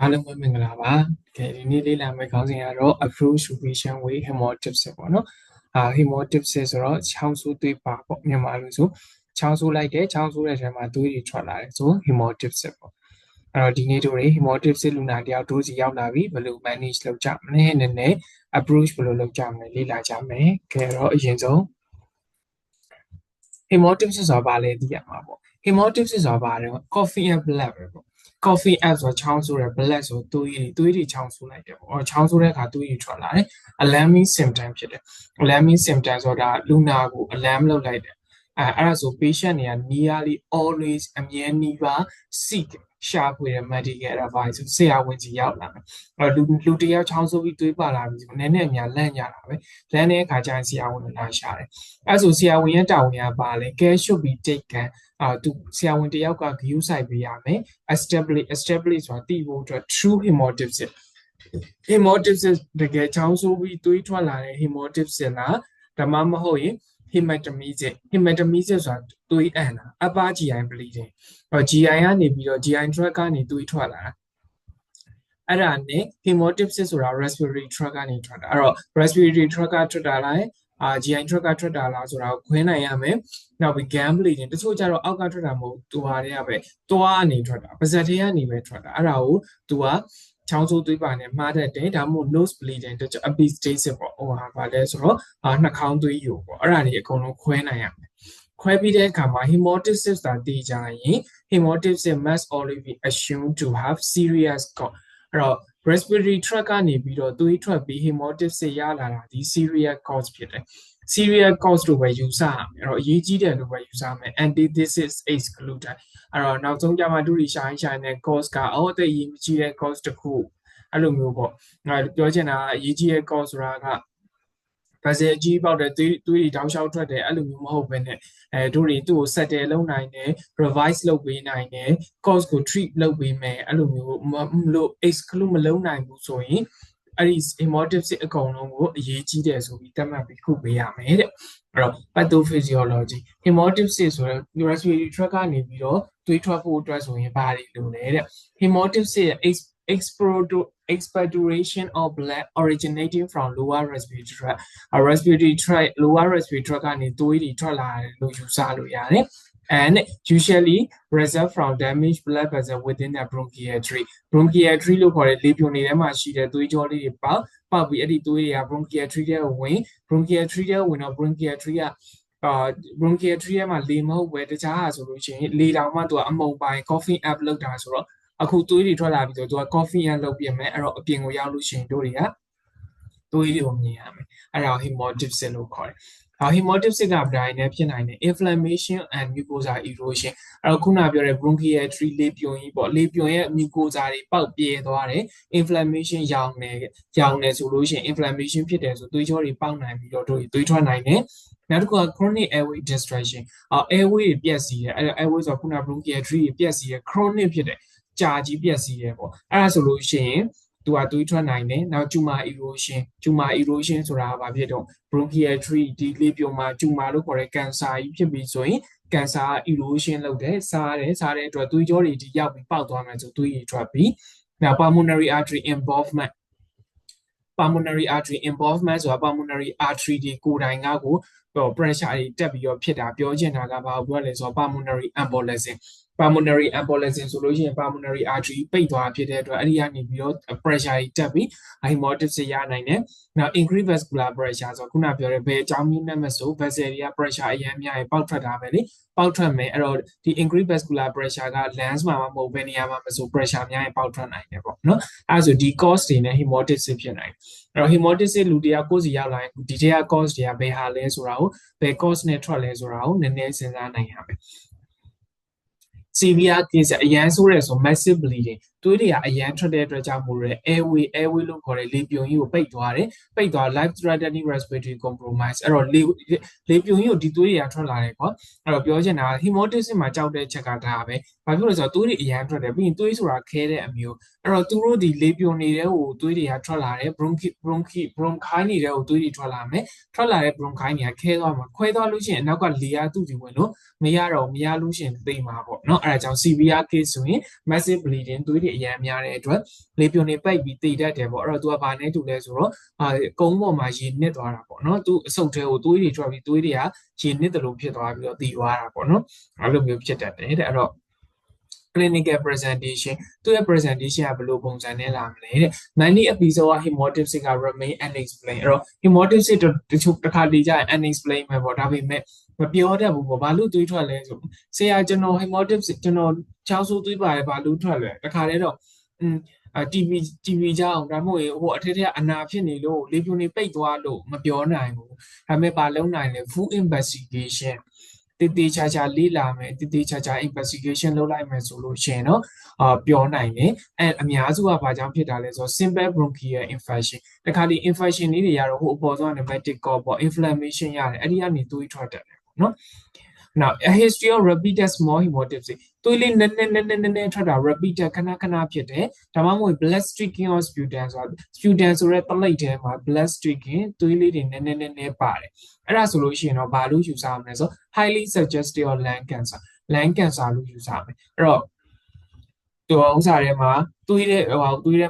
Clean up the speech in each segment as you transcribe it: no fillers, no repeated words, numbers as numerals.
အားလုံးပဲမင်္ဂလာပါ။ဒီနေ့လေ့လာမယ့်ခေါင်းစဉ်ကတော့ approach to patient with hemodialysis ပေါ့နော်။ hemodialysis ဆိုတော့ချောင်းဆိုးသွေးပါပေါ့မြန်မာလိုဆိုချောင်းဆိုးလိုက်တယ်ချောင်းဆိုးတဲ့ထဲမှာသွေးတွေထွက်လာတယ်ဆို hemodialysis ပေါ့။အဲ့တော့ဒီနေ့တို့တွေ hemodialysis လူနာတယောက်တို့စီရောက်လာပြီဘယ်လို manage လုပ်ကြမလဲနည်းနည်း approach ဘယ်လိုလုပ်ကြမလဲလေ့လာကြမယ်။ခဲတော့အရင်ဆုံး hemodialysis ဆိုတာဘာလဲသိရမှာပေါ့။ hemodialysis ဆိုတာဘာလဲ coffee and blood ပဲပေါ့။ coffee and ဆိုချောင်းဆိုးတယ် blood ဆိုသွေးတွေချောင်းဆိုးလိုက်တယ်ပေါ့။ချောင်းဆိုးတဲ့အခါသွေးတွေထွက်လာတယ် alarming symptom ဖြစ်တယ် alarming symptom ဆိုတာလူနာကို alarm လုပ်လိုက်တယ်အဲ့ဒါဆို patient တွေက nearly always အမြဲနီးပါး seek ရှာဖွေတဲ့ medical advice ဆရာဝန်ကြီးရောက်လာတယ်လူတယောက်ချောင်းဆိုးပြီးသွေးပါလာပြီဆိုနည်းနည်းအများလန့်ကြတာပဲလန့်တဲ့အခါကျရင်ဆရာဝန်ကလာရှာတယ်အဲ့ဆိုဆရာဝန်ရဲ့တာဝန်ကပါလဲ care should be taken သူဆရာဝန်တယောက်ကဂရုစိုက်ပေးရမယ် establish ဆိုတာတည်ဖို့အတွက် true hemodialysis တကယ်ချောင်းဆိုးပြီးသွေးထွက်လာတဲ့ hemodialysis လားဒါမှမဟုတ်ရင် hematemesis ဆိုတာသွေးအံ့တာ upper GI bleeding GI ကနေပြီးတော့ GI tract ကနေသွေးထွက်လာတာအဲ့ဒါနဲ့ hemodialysis ဆိုတာ respiratory tract ကနေထွက်တာအဲ့တော့ respiratory tract ကထွက်တာလားGI tract ကထွက်တာလားဆိုတာကိုခွဲနိုင်ရမယ်နောက်ပြီး gum bleeding တချို့ကျတော့အောက်ကထွက်တာမဟုတ်သူဟာတွေကပဲသွားအနေထွက်တာပါးစပ်ထဲကနေပဲထွက်တာအဲ့ဒါကိုသူကချောင်းဆိုးသွေးပါနဲ့မှားတတ်တယ်ဒါမှမဟုတ် nose bleeding တချို့ epistaxis ပေါ့ဘာလဲဆိုတော့နှာခေါင်းသွေးယိုပေါ့အဲ့ဒါတွေအကုန်လုံးခွဲနိုင်ရမယ်ခွဲပြီးတဲ့အခါမှာ hemodialysis တာတည်ကြရင် hemodialysis must always be assumed to have serious cause အဲ့တော့ respiratory tract ကနေပြီးတော့သွေးထွက်ပြီး hemodialysis ရလာတာဒီ serious cause ဖြစ်တယ် serious cause လို့ပဲယူဆရမယ်အဲ့တော့အရေးကြီးတယ်လို့ပဲယူဆမယ် antithesis excluded အဲ့တော့နောက်ဆုံးကြမှာဒုတိယရှိုင်းတဲ့ cause ကအသက်အရေးကြီးတဲ့ cause တစ်ခုအဲ့လိုမျိုးပေါ့ပြောချင်တာအရေးကြီးတဲ့ cause ဆိုတာကဗဇယ်အကြီးပေါက်တဲ့သွေးတွေတောက်လျှောက်ထွက်တယ်အဲ့လိုမျိုးမဟုတ်ဘဲနဲ့တို့တွေသူ့ကို settle လုပ်နိုင်တယ် revise လုပ်ပေးနိုင်တယ် cause ကို treat လုပ်ပေးမယ်အဲ့လိုမျိုးလို့ exclude မလုပ်နိုင်ဘူးဆိုရင်အဲ့ဒီ hemodialysis အကုန်လုံးကိုအရေးကြီးတယ်ဆိုပြီးသတ်မှတ်ပြီးခုပေးရမယ်တဲ့အဲ့တော့ pathophysiology hemodialysis ဆိုတော့ respiratory tract ကနေပြီးတော့သွေးထွက်ဖို့အတွက်ဆိုရင်ဘာတွေလိုလဲတဲ့ hemodialysis expectoration of blood originating from lower respiratory tract lower respiratory tract ကနေသွေးတွေထွက်လာတယ်လို့ယူဆလို့ရတယ်and usually result from damaged blood vessel within the bronchial tree လို့ခေါ်တဲ့လေပြွန်တွေထဲမှာရှိတဲ့သွေးကြောလေးတွေပေါက်ပြီးအဲ့ဒီသွေးတွေက bronchial tree ထဲကိုဝင် bronchial tree ထဲဝင်တော့ bronchial tree ထဲမှာလေမဟုတ်ပဲတခြားဟာဆိုလို့ရှိရင်လေတောင်မှသူကအမှုန်ပိုင်း coughing up လုပ်တာဆိုတော့အခုသွေးတွေထွက်လာပြီးတော့သူက coughing up လုပ်ပြမယ်အဲ့တော့အပြင်ကိုရောက်လို့ရှိရင်တို့တွေကသွေးတွေကိုမြင်ရမယ်အဲ့ဒါ hemodialysis လို့ခေါ်တယ်hemodialysis ကဗဒိုင်းနဲ့ဖြစ်နိုင်တယ် inflammation and mucosa erosion အဲ့တော့ခုနပြောတဲ့ bronchial tree လေပြွန်ကြီးပေါ့လေပြွန်ရဲ့ mucosa တွေပေါက်ပြဲသွားတယ် inflammation ရောင်နေဆိုလို့ရှိရင် inflammation ဖြစ်တယ်ဆိုသွေးကြောတွေပေါက်နိုင်ပြီးတော့တို့သွေးထွက်နိုင်တယ်နောက်တစ်ခုက chronic airway destruction airway တွေပြက်စီးတယ်အဲ့ airway ဆိုတော့ခုန bronchial tree တွေပြက်စီးတယ် chronic ဖြစ်တယ်ကြာကြီးပြက်စီးတယ်ပေါ့အဲ့ဒါဆိုလို့ရှိရင်သူကသွေးထွက်နိုင်တယ်နောက် tumor erosion ဆိုတာဘာဖြစ်တော့ bronchial tree ဒီလေပြွန်မှာ tumor လို့ခေါ်တဲ့ cancer ကြီးဖြစ်ပြီးဆိုရင် cancer erosion လုပ်တယ်စားတဲ့အတွက်သွေးကြောတွေဒီရောက်ပြီးပေါက်သွားမယ်ဆိုသွေးတွေထွက်ပြီးနောက် pulmonary artery involvement ဆိုတာ pulmonary artery တွေကိုယ်တိုင်ကကို pressure တွေတက်ပြီးတော့ဖြစ်တာပြောချင်တာကဘာကိုပြောလဲဆိုတော့ pulmonary embolism ဆိုလို့ရှိရင် pulmonary artery ပိတ်သွားဖြစ်တဲ့အတွက်အဲ့ဒီကနေပြီးတော့ pressure တွေတက်ပြီး hemodialysis ရနိုင်တယ်နောက် increased vascular pressure ဆိုခုနပြောတဲ့ဘယ်အကြောင်းမျိုးနဲ့မဆို vessel တွေက pressure အရင်များရင်ပေါက်ထွက်တာပဲလေပေါက်ထွက်မယ်အဲ့တော့ဒီ increased vascular pressure က lungs မှာမဟုတ်ဘယ်နေရာမှာမဆို pressure များရင်ပေါက်ထွက်နိုင်တယ်ပေါ့နော်အဲ့ဆိုဒီ cause တွေနဲ့ hemodialysis ဖြစ်နိုင်တယ်အဲ့တော့ hemodialysis လူတယောက်ကိုယ်စီရောက်လာရင်ဒီထဲက cause တွေကဘယ်ဟာလဲဆိုတာကိုဘယ် cause နဲ့ထွက်လဲဆိုတာကိုနည်းနည်းစဉ်းစားနိုင်ရမယ်severe case အရန်ဆိုးတယ်ဆို massive bleeding သွေးတွေကအရန်ထွက်တဲ့အတွက်ကြောင့်မို့လဲ airway လို့ခေါ်တဲ့လေပြွန်ကြီးကိုပိတ်သွား life threatening respiratory compromise အဲ့တော့လေပြွန်ကြီးကိုဒီသွေးတွေကထွက်လာတယ်ပေါ့အဲ့တော့ပြောချင်တာ hemodialysis မှာကြောက်တဲ့ချက်ကဒါပဲဘာဖြစ်လို့လဲဆိုတော့သွေးတွေအရန်ထွက်တယ်ပြီးရင်သွေးဆိုတာခဲတဲ့အမျိုးအဲ့တော့သူတို့ဒီလေပြွန်တွေကိုသွေးတွေကထွက်လာတယ် bronchi တွေကိုသွေးတွေထွက်လာမယ်ထွက်လာတဲ့ bronchi တွေကခဲသွားမှာခွဲသွားလို့ရှိရင်အနောက်ကလေကသူ့စီဝင်လို့မရလို့ရှိရင်သိမှာပေါ့နော်အဲ့ဒါကြောင့် severe case ဆိုရင် massive bleeding သွေးတွေ အရန်များတဲ့အတွက်လေပြွန်နေပိတ်ပြီးတည်တတ်တယ်ပေါ့အဲ့တော့သူကဘာနဲ့တူလဲဆိုတော့ကုန်းပေါ်မှာရေနစ်သွားတာပေါ့နော်သူအဆုတ်ထဲကိုသွေးတွေထွက်ပြီးသွေးတွေကရေနစ်တယ်လို့ဖြစ်သွားပြီးတော့တည်သွားတာပေါ့နော်အဲ့လိုမျိုးဖြစ်တတ်တယ်တဲ့အဲ့တော့ clinical presentation သူရဲ့ presentation ကဘယ်လိုပုံစံနဲ့လာမလဲတဲ့ many episode က hemolysis က remain unexplained အဲ့တော့ hemolysis တချို့တစ်ခါတလေကြာ unexplained ပဲပေါ့ဒါပေမဲ့မပြောတတ်ဘူးပေါ့ဘာလို့သွေးထွက်လဲဆိုဆရာကျွန်တော် hemolysis ကျွန်တော်ချောင်းဆိုးသွေးပါတယ်ဘာလို့ထွက်လဲတခါတည်းတော့TV ကြောင့်ဒါမှမဟုတ်ဟိုအထက်ထက်အနာဖြစ်နေလို့လေပြွန်နေပိတ်သွားလို့မပြောနိုင်ဘူးဒါပေမဲ့ဘာလုံးနိုင်လဲ full investigation တေးသေးချာချာလေ့လာမယ်တေးသေးချာချာ investigation လုပ်လိုက်မယ်ဆိုလို့ရှိရင်တော့ပြောနိုင်တယ်အဲအများစုကဘာကြောင့်ဖြစ်တာလဲဆိုတော့ simple bronchial infection တခါဒီ infection လေးတွေရတော့ဟိုအပေါ်ဆုံးက pneumatic cord ပေါ့ inflammation ရတယ်အဲ့ဒီကနေသွေးထွက်တယ်ပေါ့နော်Now, a history of repeated small hemolysis. သွေးလေးနည်းထွက်တာ repeated ခဏဖြစ်တယ်ဒါမှမဟုတ် blood streaking or sputum ဆိုတော့ sputum ဆိုတဲ့တလိပ်ထဲမှာ blood streaking သွေးလေးတွေနည်းပါတယ်အဲ့ဒါဆိုလို့ရှိရင်တော့ဘာလို့ယူဆရမလဲဆို highly suggestive of lung cancer လို့ယူဆမယ်အဲ့တော့သူဥစားထဲမှာသွေးထဲ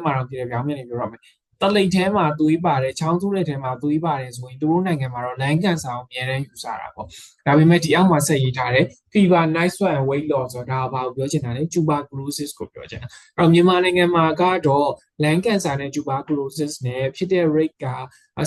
မှာတော့ပြည်ပြောင်းမြင်နေပြောရမယ်တလိပ်ထဲမှာသွေးပါတယ်ချောင်းဆိုးတဲ့ထဲမှာသွေးပါတယ်ဆိုရင်တို့နိုင်ငံမှာတော့လမ်းကန်စာကိုအများနဲ့ယူဆတာပေါ့ဒါပေမဲ့ဒီအောက်မှာဆက်ရေးထားတဲ့ fever night sweat and weight loss ဆိုတာဘာကိုပြောချင်တာလဲ tuberculosis ကိုပြောချင်တာအဲ့တော့မြန်မာနိုင်ငံမှာကတော့လမ်းကန်စာနဲ့ tuberculosis နဲ့ဖြစ်တဲ့ rate က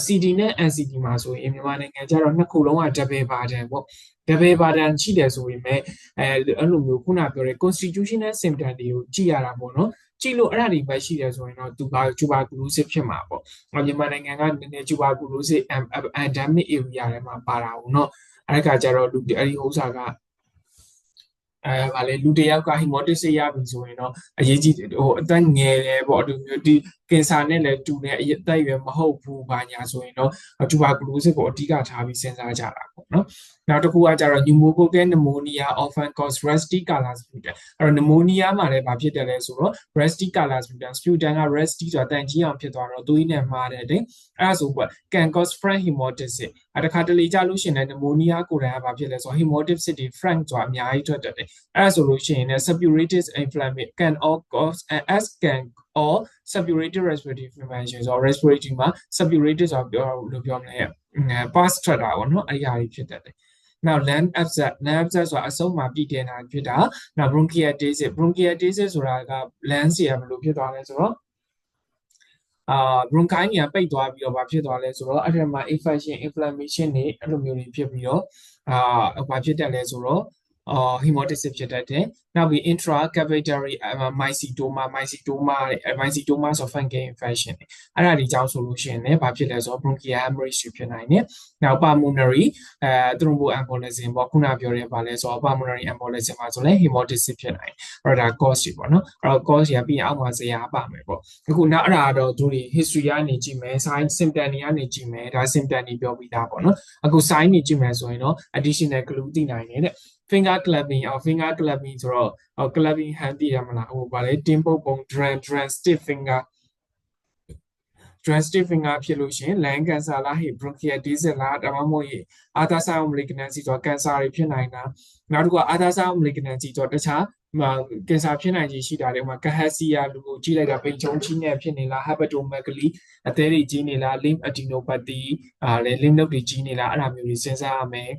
CD နဲ့ NCD မှာဆိုရင်မြန်မာနိုင်ငံကျတော့နှစ်ခုလုံးက double burden ပေါ့double burden ရှိတယ်ဆိုပေမဲ့အဲ့လိုမျိုးခုနပြောတဲ့ constitutional symptom တွေကိုကြည့်ရတာပေါ့နော်ကြည့်လို့အဲ့ဒါတွေပဲရှိတယ်ဆိုရင်တော့သူဘာ tuberculosis ဖြစ်မှာပေါ့မြန်မာနိုင်ငံကနည်းနည်း tuberculosis endemic area ထဲမှာပါတာဘူးเนาะအဲ့ဒါကကြတော့လူအဲ့ဒီဥစ္စာကဗာလေလူတယောက်က hemolysis ရပြီဆိုရင်တော့အရေးကြီးဟိုအသက်ငယ်တယ်ပေါ့ဒီမျိုးဒီကင်ဆာနဲ့လည်းတူနေအသက်ရွယ်မဟုတ်ဘူးဘာညာဆိုရင်တော့ tuberculosis ကိုအဓိကထားပြီးစဉ်းစားကြတာပေါ့နော်နောက်တစ်ခုကကြတော့ pneumococcal pneumonia often cause resty color sputum အဲ့တော့ pneumonia မှာလည်းဘာဖြစ်တယ်လဲဆိုတော့ resty color sputum က resty ဆိုတာတန်ကြီးအောင်ဖြစ်သွားတော့သွေးနဲ့မှားတယ်တဲ့အဲ့ဒါဆိုကွ can cause frank hemolysis တခါတလေကြလို့ရှိရင်လည်း pneumonia ကိုယ်တိုင်ကဘာဖြစ်လဲဆိုတော့ hemolysis တွေ frank ဆိုတာအများကြီးထွက်တယ်အဲ့ဒါဆိုလို့ရှိရင်လည်း suppurative inflammation can all cause or suppurative respiratory inflammation ဆိုတော့ respiratory မှာ suppurative ဆိုတော့ပြောမလဲ pass ထွက်တာပေါ့နော်အဲ့ဒီဟာတွေဖြစ်တတ်တယ်နောက် lung abscess ဆိုတာအဆုံးမှာပြည့်တင်တာဖြစ်တာနောက် bronchiectasis ဆိုတာက lung စီကဘယ်လိုဖြစ်သွားလဲဆိုတော့bronchi ကပိတ်သွားပြီးတော့ဘာဖြစ်သွားလဲဆိုတော့အဲ့ဒီမှာ infection inflammation တွေအဲ့လိုမျိုးတွေဖြစ်ပြီးတော့ဘာဖြစ်တတ်လဲဆိုတော့hemolysis ဖြစ်တတ်တယ်နောက်ပြီး intracavitary mycetoma ဆို fungal infection အဲ့ဒါဒီကြောင့်ဆိုလို့ရှိရင်လည်းဘာဖြစ်လဲဆိုတော့ bronchial hemorrhage ဖြစ်နိုင်တယ်နောက် pulmonary thromboembolism ပေါ့ခုနပြောရဲပါလဲဆိုတော့ pulmonary embolism မှာဆိုလည်း hemolysis ဖြစ်နိုင်အဲ့ဒါ cause တွေပေါ့နော်အဲ့တော့ cause ရပြီးအောက်မှာဇယားပါမယ်ပေါ့အခုနောက်အဲ့ဒါတော့တို့တွေ history ကနေကြည့်မယ် sign symptom တွေကနေကြည့်မယ်ဒါ symptom တွေပြောပြီးသားပေါ့နော်အခု sign တွေကြည့်မယ်ဆိုရင်တော့ additional clue သိနိုင်တယ်တဲ့finger clapping ဆိုတော့ clapping hand တည်ရမလားဟိုဗာလေတင်းပုတ်ပုံ drum stiff finger ဖြစ်လို့ရှိရင် lung cancer လား bronchiectasis လားဒါမှမဟုတ်arthrocyte malignancy ဆိုတော့ cancer တွေဖြစ်နိုင်တာနောက်တစ်ခုက arthrocyte malignancy ဆိုတော့တခြားကင်ဆာဖြစ်နိုင်ခြေရှိတာတွေမှာ Kahasia လူကိုကြည့်လိုက်တာပိန်ချုံကြီးနဲ့ဖြစ်နေလား hepatomegaly အသေးတွေကြီးနေလား lymph adenopathy လေ lymph node တွေကြီးနေလားအဲ့ဒါမျိုးတွေစဉ်းစားရမယ်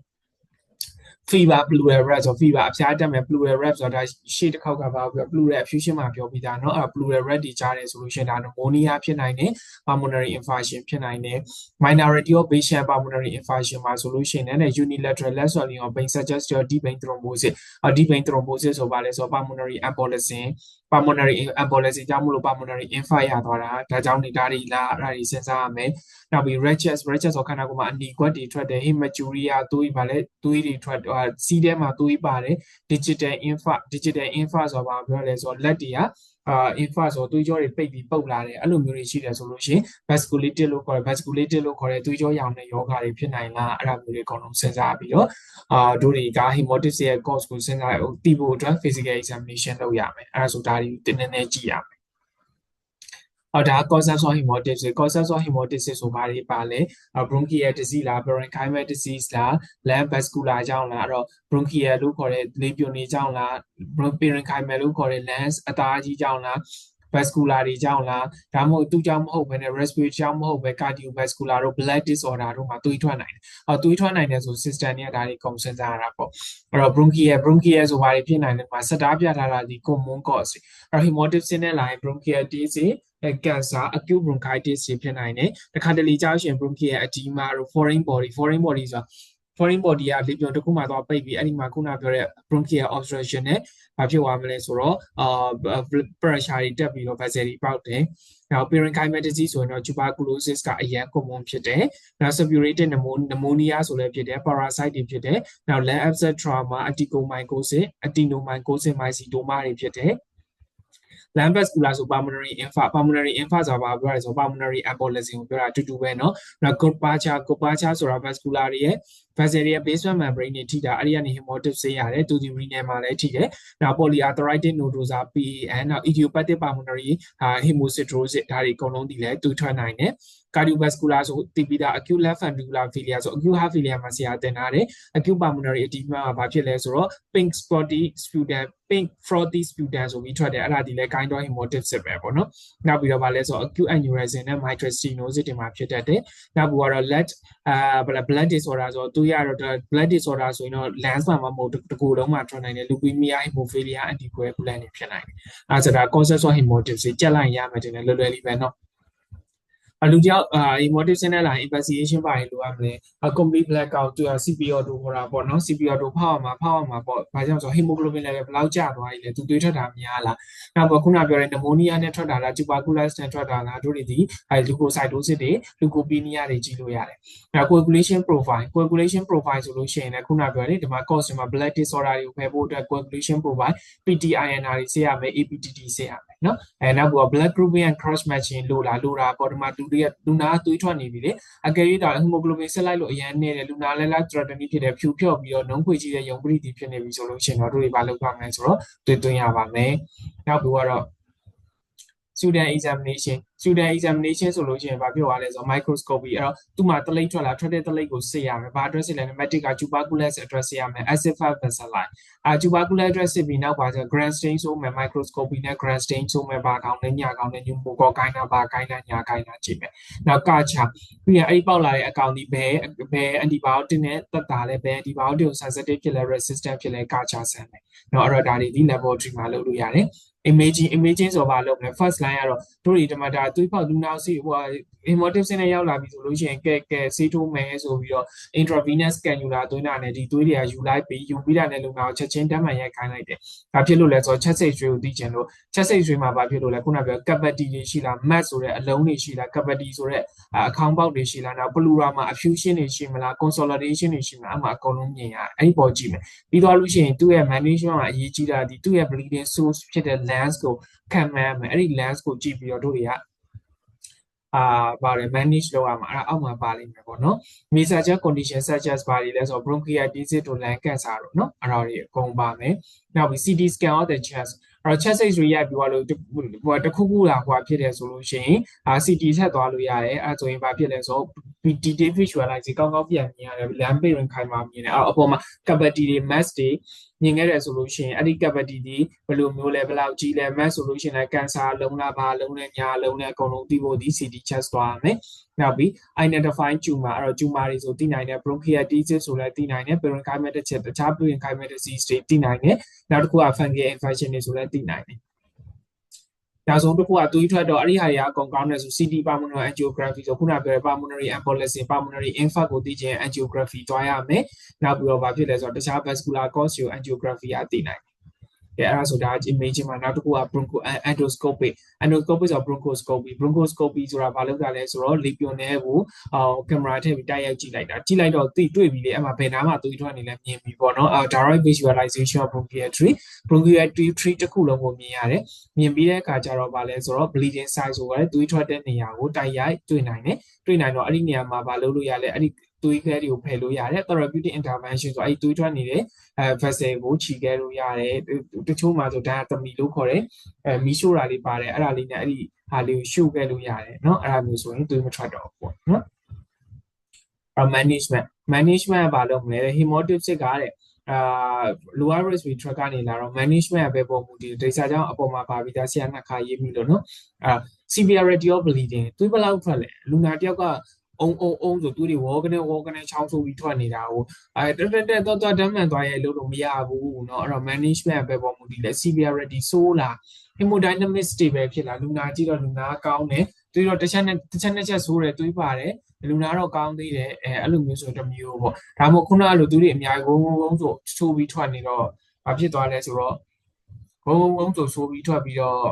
fever pleural rat ဆို fever အဖျားတက်မယ် pleural rat ဆိုတာရှေ့တစ်ခေါက်ကပါပြော pleural effusion မှာပြောပြီးသားเนาะအဲ့ pleural rat တွေကြားတယ်ဆိုလို့ရှိရင်ဒါ pneumonia ဖြစ်နိုင်တယ် pulmonary infarction ဖြစ်နိုင်တယ် minority of patient pulmonary infarction မှာဆိုလို့ရှိရင်လည်း unilateral left swelling of vein suggested deep vein thrombosis deep vein thrombosis ဆိုပါလဲဆို pulmonary embolism ကြောင့်မလို့ pulmonary infarct ရသွားတာဒါကြောင့်ဒါတွေလားအဲ့ဒါတွေစဉ်းစားရမယ်နောက်ပြီး ratchet ဆိုခန္ဓာကိုယ်မှာအနီကွက်တွေထွက်တယ် hematuria သွေးပါလဲသွေးတွေထွက်စီးထဲမှာသွေးပါတယ် digital infarct ဆိုတာဘာပြောလဲဆိုတော့လက်တွေကinfarct ဆိုသွေးကြောတွေပိတ်ပြီးပုတ်လာတယ်အဲ့လိုမျိုးတွေရှိတယ်ဆိုလို့ရှိရင် vasculitis လို့ခေါ်တဲ့သွေးကြောရောင်တဲ့ယောဂတွေဖြစ်နိုင်လားအဲ့ဒါမျိုးတွေအကုန်လုံးစဉ်းစားပြီးတော့တို့တွေက hemolysis ရဲ့ cause ကိုစဉ်းစားသိဖို့အတွက် physical examination လုပ်ရမယ်အဲ့ဒါဆိုဒါတွေနည်းနည်းကြည့်ရမယ်ဒါ causes of hemolysis ဆိုဘာတွေပါလဲ bronchial disease လား parenchymal disease လား lung vascular ကြောင့်လားအဲ့တော့ bronchial လို့ခေါ်တဲ့လေပြွန်တွေကြောင့်လား parenchymal လို့ခေါ်တဲ့ lungs အသားကြီးကြောင့်လား vascular တွေကြောင့်လားဒါမှမဟုတ်သူ့ကြောင့်မဟုတ်ဘဲနဲ့ respiratory ကြောင့်မဟုတ်ဘဲ cardiovascular တို့ blood disorder တို့မှာသွေးထွက်နိုင်တယ်သွေးထွက်နိုင်တယ်ဆို system တွေကဒါတွေကုန်စဉ်းစားရတာပေါ့အဲ့တော့ bronchial ဆိုဘာတွေဖြစ်နိုင်လဲမှာစတားပြထားတာဒီ common cause အဲ့ hemolytic ဆင်းတဲ့ line bronchitis cancer acute bronchitis ဖြစ်နိုင်တယ်တခါတလေကြောက်ရှင် bronchial edema တို့ foreign body ဆိုတာ foreign body ကလေပြောတစ်ခုမှတော့ပိတ်ပြီးအဲ့ဒီမှာခုနပြောတဲ့ bronchial obstruction နဲ့ဘာဖြစ်သွားမလဲဆိုတော့pressure တွေတက်ပြီးတော့ vessel တွေပေါက်တယ်နောက် parenchymal disease ဆိုရင်တော့ tuberculosis ကအရင် common ဖြစ်တယ်နောက် suppurated pneumonia ဆိုလည်းဖြစ်တယ် parasite တွေဖြစ်တယ်နောက် lung abscess trauma atychomycosis mycetoma တွေဖြစ်တယ်lung vascular ဆို pulmonary infarct ဆိုတာဘာပြောလဲဆို pulmonary embolism ကိုပြောတာအတူတူပဲเนาะနောက် Goodpatcher ဆိုတာ vascular တွေရဲ့ vessel တွေရဲ့ basement membrane တွေထိတာအဲ့ဒီကနေ hemolytic ဆေးရတယ်သူဒီ renal မှာလည်းထိတယ်နောက် polyarthritis nodosa PAN နောက် idiopathic pulmonary hemolysis ဒါတွေအကုန်လုံးဒီလည်းသူထွက်နိုင်တယ် cardiovascular ဆိုတည်ပြီးတာ acute left ventricular failure ဆို acute heart failure မှာဆရာတင်ထားတယ် acute pulmonary edema မှာဘာဖြစ်လဲဆိုတော့ pink frothy sputum ဆိုပြီးထွက်တယ်အဲ့ဒါဒီလည်း kind of hemolytic စစ်ပဲပေါ့နော်နောက်ပြီးတော့ဗာလဲဆို acute aneurysm နဲ့ mitral stenosis တွေမှာဖြစ်တတ်တယ်နောက်ပြီးတော့ blood disorder ဆိုသူရတော့ blood disorder ဆိုရင်တော့ lungs မှာမဟုတ်တကူလုံးမှာထွက်နိုင်တယ် leukemia hemophilia anticoagulant တွေဖြစ်နိုင်တယ်အဲ့ဒါ causes of hemolytic ကြက်လိုက်ရမယ်တင်တယ်လွယ်လွယ်လေးပဲเนาะလူတယောက်hemolytic ဆင်းတဲ့ line investigation ပါရင်လိုရမလဲ complete blood count သူ CPO2 ဟောတာပေါ့နော် CPO2 ဖောက်မှာပေါ့ဘာကြောင့်ဆို hemoglobin level ဘယ်လောက်ကျသွားပြီလဲသူတွေးထွက်တာများလားနောက်ခုနပြောတဲ့ pneumonia နဲ့ထွက်တာလား tuberculosis နဲ့ထွက်တာလားတို့တွေဒီ leukocytosis တွေ leukopenia တွေကြည့်လို့ရတယ်နောက် coagulation profile ဆိုလို့ရှိရင်လည်းခုနပြောတယ်ဒီမှာ cause မှာ blood disorder တွေကိုဖယ်ဖို့အတွက် coagulation profile PTINR တွေဆေးရမယ် APTT ဆေးရမယ်နော်နောက်က blood grouping and cross matching လိုတာပေါ့ဒီမှာလူနာသွေးထွက်နေပြီလေအကယ်၍တော့ hemoglobin ဆက်လိုက်လို့အရင်နေတယ်လူနာလည်း threatening ဖြစ်တယ်ဖြူဖြော့ပြီးတော့နှုံးခွေကြီးတဲ့ယုံပရိတိဖြစ်နေပြီဆိုလို့ရှိရင်တော့တို့တွေဘာလုပ်ပါမလဲဆိုတော့သွင်းရပါမယ်နောက်ပြီးတော့ student examination ဆိုလို့ရှိရင်ဘာပြောရလဲဆိုတော့ microscopy အဲ့တော့သူ့မှာတလိပ်ထွက်လာထွက်တဲ့တလိပ်ကိုစစ်ရမယ်ဘာ address စစ်လဲ pneumatic က tuberculosis address စစ်ရမယ် acid vessel line tuberculosis address စစ်ပြီးနောက်ပါဆို grand stain ဆိုမယ် microscopy နဲ့ grand stain ဆိုမယ်ဘာကောင်းလဲညာကောင်းလဲညူမိုကောကိုင်းတာဘာကိုင်းတာညာကိုင်းတာကြည့်မယ်နောက်ကချပြီးရင်အဲ့ဒီပေါက်လာတဲ့အကောင်ဒီဘယ် antibiotic နဲ့တက်တာလဲဘယ် antibiotic ကို sensitive ဖြစ်လဲ resistant ဖြစ်လဲကချဆန်းမယ်เนาะအဲ့တော့ဒါတွေဒီ laboratory မှာလုပ်လို့ရတယ်imaging ဆိုပါလို့မလဲ first line ကတော့တို့ဒီတမတာသွေးပေါက်လူနာစီဟို hemolytic ဆင်းနဲ့ရောက်လာပြီဆိုလို့ရှိရင်ကဲဆေးထိုးမယ်ဆိုပြီးတော့ intravenous cannula သွင်းတာနဲ့ဒီသွေးတွေကယူပြီးတာနဲ့လူနာကိုချက်ချင်းတမ်းမှန်ရိုက်ခိုင်းလိုက်တယ်။ဘာဖြစ်လို့လဲဆိုတော့ချက်စိတ်ရွှေကိုသိချင်လို့ချက်စိတ်ရွှေမှာဘာဖြစ်လို့လဲခုနပြော cavity တွေရှိလား mat ဆိုတဲ့အလုံးတွေရှိလား cavity ဆိုတဲ့အခေါင်းပေါက်တွေရှိလားနောက် pleura မှာ effusion တွေရှိမလား consolidation တွေရှိမလားအမှအကုန်လုံးမြင်ရအဲ့ဒီပေါ်ကြည့်မယ်ပြီးတော့လို့ရှိရင်သူ့ရဲ့ management မှာအရေးကြီးတာဒီသူ့ရဲ့ bleeding source ဖြစ်တဲ့ lens ကိုခံမှန်းမယ်အဲ့ဒီ lens ကိုကြည့်ပြီးတော့တို့တွေကပါတယ် manage လုပ်ရမှာအဲ့ဒါအောက်မှာပါလိမ့်မယ်ပေါ့နော် major condition such as ဘာတွေလဲဆိုတော့ bronchitis တို့ lung cancer တို့နော်အဲ့ဒါတွေအကုန်ပါမယ်နောက်ပြီး CT scan of the chest အဲ့တော့ chest x-ray ရိုက်ပြီးတော့တခုခုလာဟိုဖြစ်တယ်ဆိုလို့ရှိရင်CT ထပ်သွားလို့ရတယ်အဲ့ဆိုရင်ဘာဖြစ်လဲဆိုတော့ detail visualize ကောင်းကောင်းပြန်မြင်ရတယ် lung parenchyma မြင်တယ်အဲ့အပေါ်မှာ cavity တွေ mass တွေမြင်ခဲ့တယ်ဆိုလို့ရှိရင်အဲ့ဒီ cavity ဒီဘယ်လိုမျိုးလဲဘယ်လောက်ကြီးလဲ mass ဆိုလို့ရှိရင်လည်း cancer လုံးလားဘာလုံးလဲညာလုံးလဲအကုန်လုံးသိဖို့ဒီ CT chest သွားရမယ်နောက်ပြီး identify tumor အဲ့တော့ tumor တွေဆိုသိနိုင်တယ် bronchitis ဆိုလည်းသိနိုင်တယ် parenchyma တစ်ချက်တခြား parenchyma disease တွေသိနိုင်တယ်နောက်တစ်ခုက fungal infection တွေဆိုလည်းသိနိုင်တယ်နောက်ဆုံးတစ်ခုကသွေးထွက်တော့အဲ့ဒီဟာတွေအကုန်ကောင်းတယ်ဆို CT pulmonary angiography ဆိုခုနပြောတဲ့ pulmonary embolism pulmonary infarct ကိုသိချင် angiography သွားရမယ်နောက်ပြီးတော့ဘာဖြစ်လဲဆိုတော့တခြား vascular cause ကို angiography အသိနိုင်တယ်အဲ့ဒါဆိုတာ imaging မှာနောက်တစ်ခုက endoscopy ဆို bronchoscopy ဆိုတာဘာလုပ်တာလဲဆိုတော့လေပြွန်ထဲကိုကင်မရာထည့်ပြီးတိုက်ရိုက်ကြည့်လိုက်တော့တွေ့ပြီလေအဲ့မှာဘယ်နားမှာသွေးထွက်နေလဲမြင်ပြီပေါ့နော် direct visualization of bronchial tree တစ်ခုလုံးကိုမြင်ရတယ်မြင်ပြီးတဲ့အခါကျတော့ဘာလဲဆိုတော့ bleeding site ဆိုရဲသွေးထွက်တဲ့နေရာကိုတိုက်ရိုက်တွေ့နိုင်တော့အဲ့ဒီနေရာမှာဘာလုပ်လို့ရလဲအဲ့ဒီသွေးခဲတွေကိုဖယ်လို့ရတယ် therapeutic intervention ဆိုအဲ့ဒီသွေးထွက်နေတဲ့ vessel ကိုခြိခဲ့လို့ရတယ်တချို့မှာဆိုဒါကသမီလို့ခေါ်တယ်မီးရှို့တာလေးပါတယ်အဲ့ဒါလေးနဲ့အဲ့ဒီဟာလေးကိုရှို့ခဲ့လို့ရတယ်เนาะအဲ့ဒါမျိုးဆိုရင်သွေးမထွက်တော့ဘူးပေါ့နော်management ကဘာလုပ်မလဲ hemolytic ကတဲ့ lower risk track ကနေလာတော့ management ပဲပုံမှုဒီဒိတ်စာကြောင့်အပေါ်မှာပါပြီးသားဆရာနှစ်ခါရေးမိလို့နော်severity of bleeding တွေးဘလောက်ထွက်လဲလူနာတယောက်ကအုံဆိုသူတွေဝေါကနေချောင်းဆိုပြီးထွက်နေတာကိုတက်တော့ဓာတ်မှန်သွားရဲ့လို့မရဘူးเนาะအဲ့တော့ management ပဲပုံမှုဒီလဲ severity ဆိုးလား hemodynamic stable ဖြစ်လာလူနာကြည့်တော့လူနာကောင်းတယ်တွေးတော့တစ်ချက်ဆိုးတယ်တွေးပါတယ်လူနာတော့ကောင်းသေးတယ်အဲ့လိုမျိုးဆိုတစ်မျိုးပေါ့ဒါမှမဟုတ်ခုနကလိုသူတွေအများကြီးဝုန်းဆိုချိုးပြီးထွက်နေတော့ဘာဖြစ်သွားလဲဆိုတော့ဝုန်းဆိုပြီးထွက်ပြီးတော့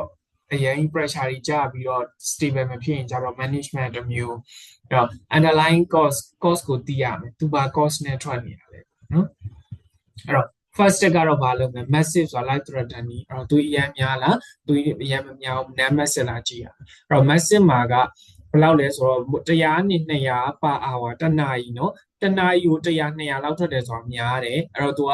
အရင် pressure ကြီးကျပြီးတော့ stable မဖြစ်ရင်ကြတော့ management တစ်မျိုးအဲ့တော့ underlying cost ကိုသိရမယ်သူပါ cost နဲ့ထွက်နေတာလေနော်အဲ့တော့ first step ကတော့ဘာလုပ်မလဲ massive ဆိုတာ life threatening အဲ့တော့သူအရင်များလားသူအရင်မများဘူး non massive လားကြည့်ရအောင်အဲ့တော့ massive မှာကဘယ်လောက်လဲဆိုတော့100နဲ့200 per hour တနာရီเนาะတနာရီကို100 200လောက်ထွက်တယ်ဆိုတာများတယ်အဲ့တော့ तू က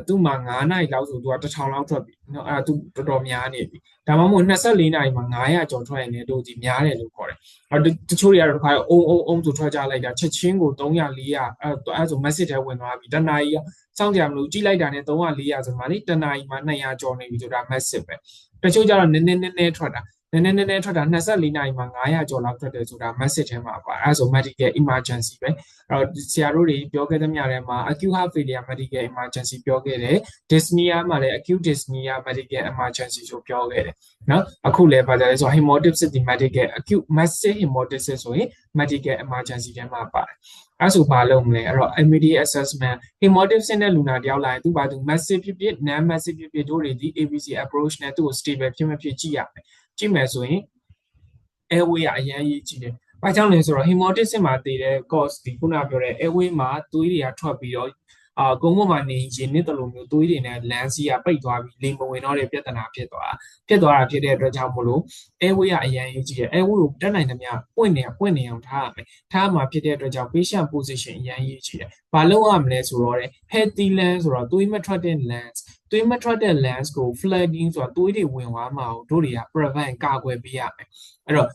သူ့မှာ9နာရီလောက်ဆို तू က1000လောက်ထွက်ပြီเนาะအဲ့ဒါ तू တော်တော်များနေပြီဒါမှမဟုတ်24နာရီမှာ900ကျော်ထွက်ရင်လည်းတို့ကြီးများတယ်လို့ခေါ်တယ်အဲ့တချို့တွေကတော့တစ်ခါအုံဆိုထွက်ကြလိုက်တာချက်ချင်းကို300 400အဲ့ဆို message ထဲဝင်သွားပြီတနာရီစောင့်ကြမလို့ကြည့်လိုက်တာနဲ့300 400ဆိုမှလေတနာရီမှာ200ကျော်နေပြီဆိုတာ message ပဲတချို့ကျတော့နည်းနည်းထွက်တာနည်းနည်းထွက်တာ24နာရီမှာ900ကျော်လောက်ထွက်တယ်ဆိုတာ message ထဲမှာပါအဲဆို medical emergency ပဲအဲ့တော့ဆရာတို့တွေပြောခဲ့သမျှထဲမှာ acute heart failure medical emergency ပြောခဲ့တယ် dyspnea မှာလည်း acute dyspnea medical emergency ဆိုပြောခဲ့တယ်နော်အခုလည်းပါကြတယ်ဆို hemodialysis medical acute massive hemodialysis ဆိုရင် medical emergency ထဲမှာပါတယ်အဲ့ဆိုဘာလုပ်မလဲအဲ့တော့ immediate assessment hemodialysis နဲ့လူနာတယောက်လာရင်သူဘာသူ massive ဖြစ်ဖြစ် non massive ဖြစ်ဖြစ်တို့တွေဒီ ABC approach နဲ့သူ့ကို stable ဖြစ်မဖြစ်ကြည့်ရမယ်ကြည့်မယ်ဆိုရင် airway အရင်ရေးကြည့်တယ်။ဘာကြောင့်လဲဆိုတော့ hemodialysis မှာတည်တဲ့ cause ဒီခုနပြောတဲ့ airway မှာသွေးတွေကထွက်ပြီးတော့ကုန်းပေါ်မှာနေရင်နစ်တလို့မျိုးသွေးတွေနဲ့လမ်းစီးကပိတ်သွားပြီးလေမဝင်တော့တဲ့ပြဿနာဖြစ်သွားတာဖြစ်တဲ့အတွက်ကြောင့်မို့လို့ airway ကအရင်ရေးကြည့်တယ် airway ကိုတက်နိုင်သမျှပွင့်နေအောင်ထားရမယ်။ထားမှာဖြစ်တဲ့အတွက်ကြောင့် patient position အရင်ရေးကြည့်တယ်။ဘာလုပ်ရမလဲဆိုတော့ healthy lungs ဆိုတော့သွေးမထွက်တဲ့ lungs သွေးမထွက်တဲ့ lungs ကို flooding ဆိုတာသွေးတွေဝင်သွားမှာကိုတို့တွေက prevent ကာကွယ်ပေးရမယ်။အဲ့တော့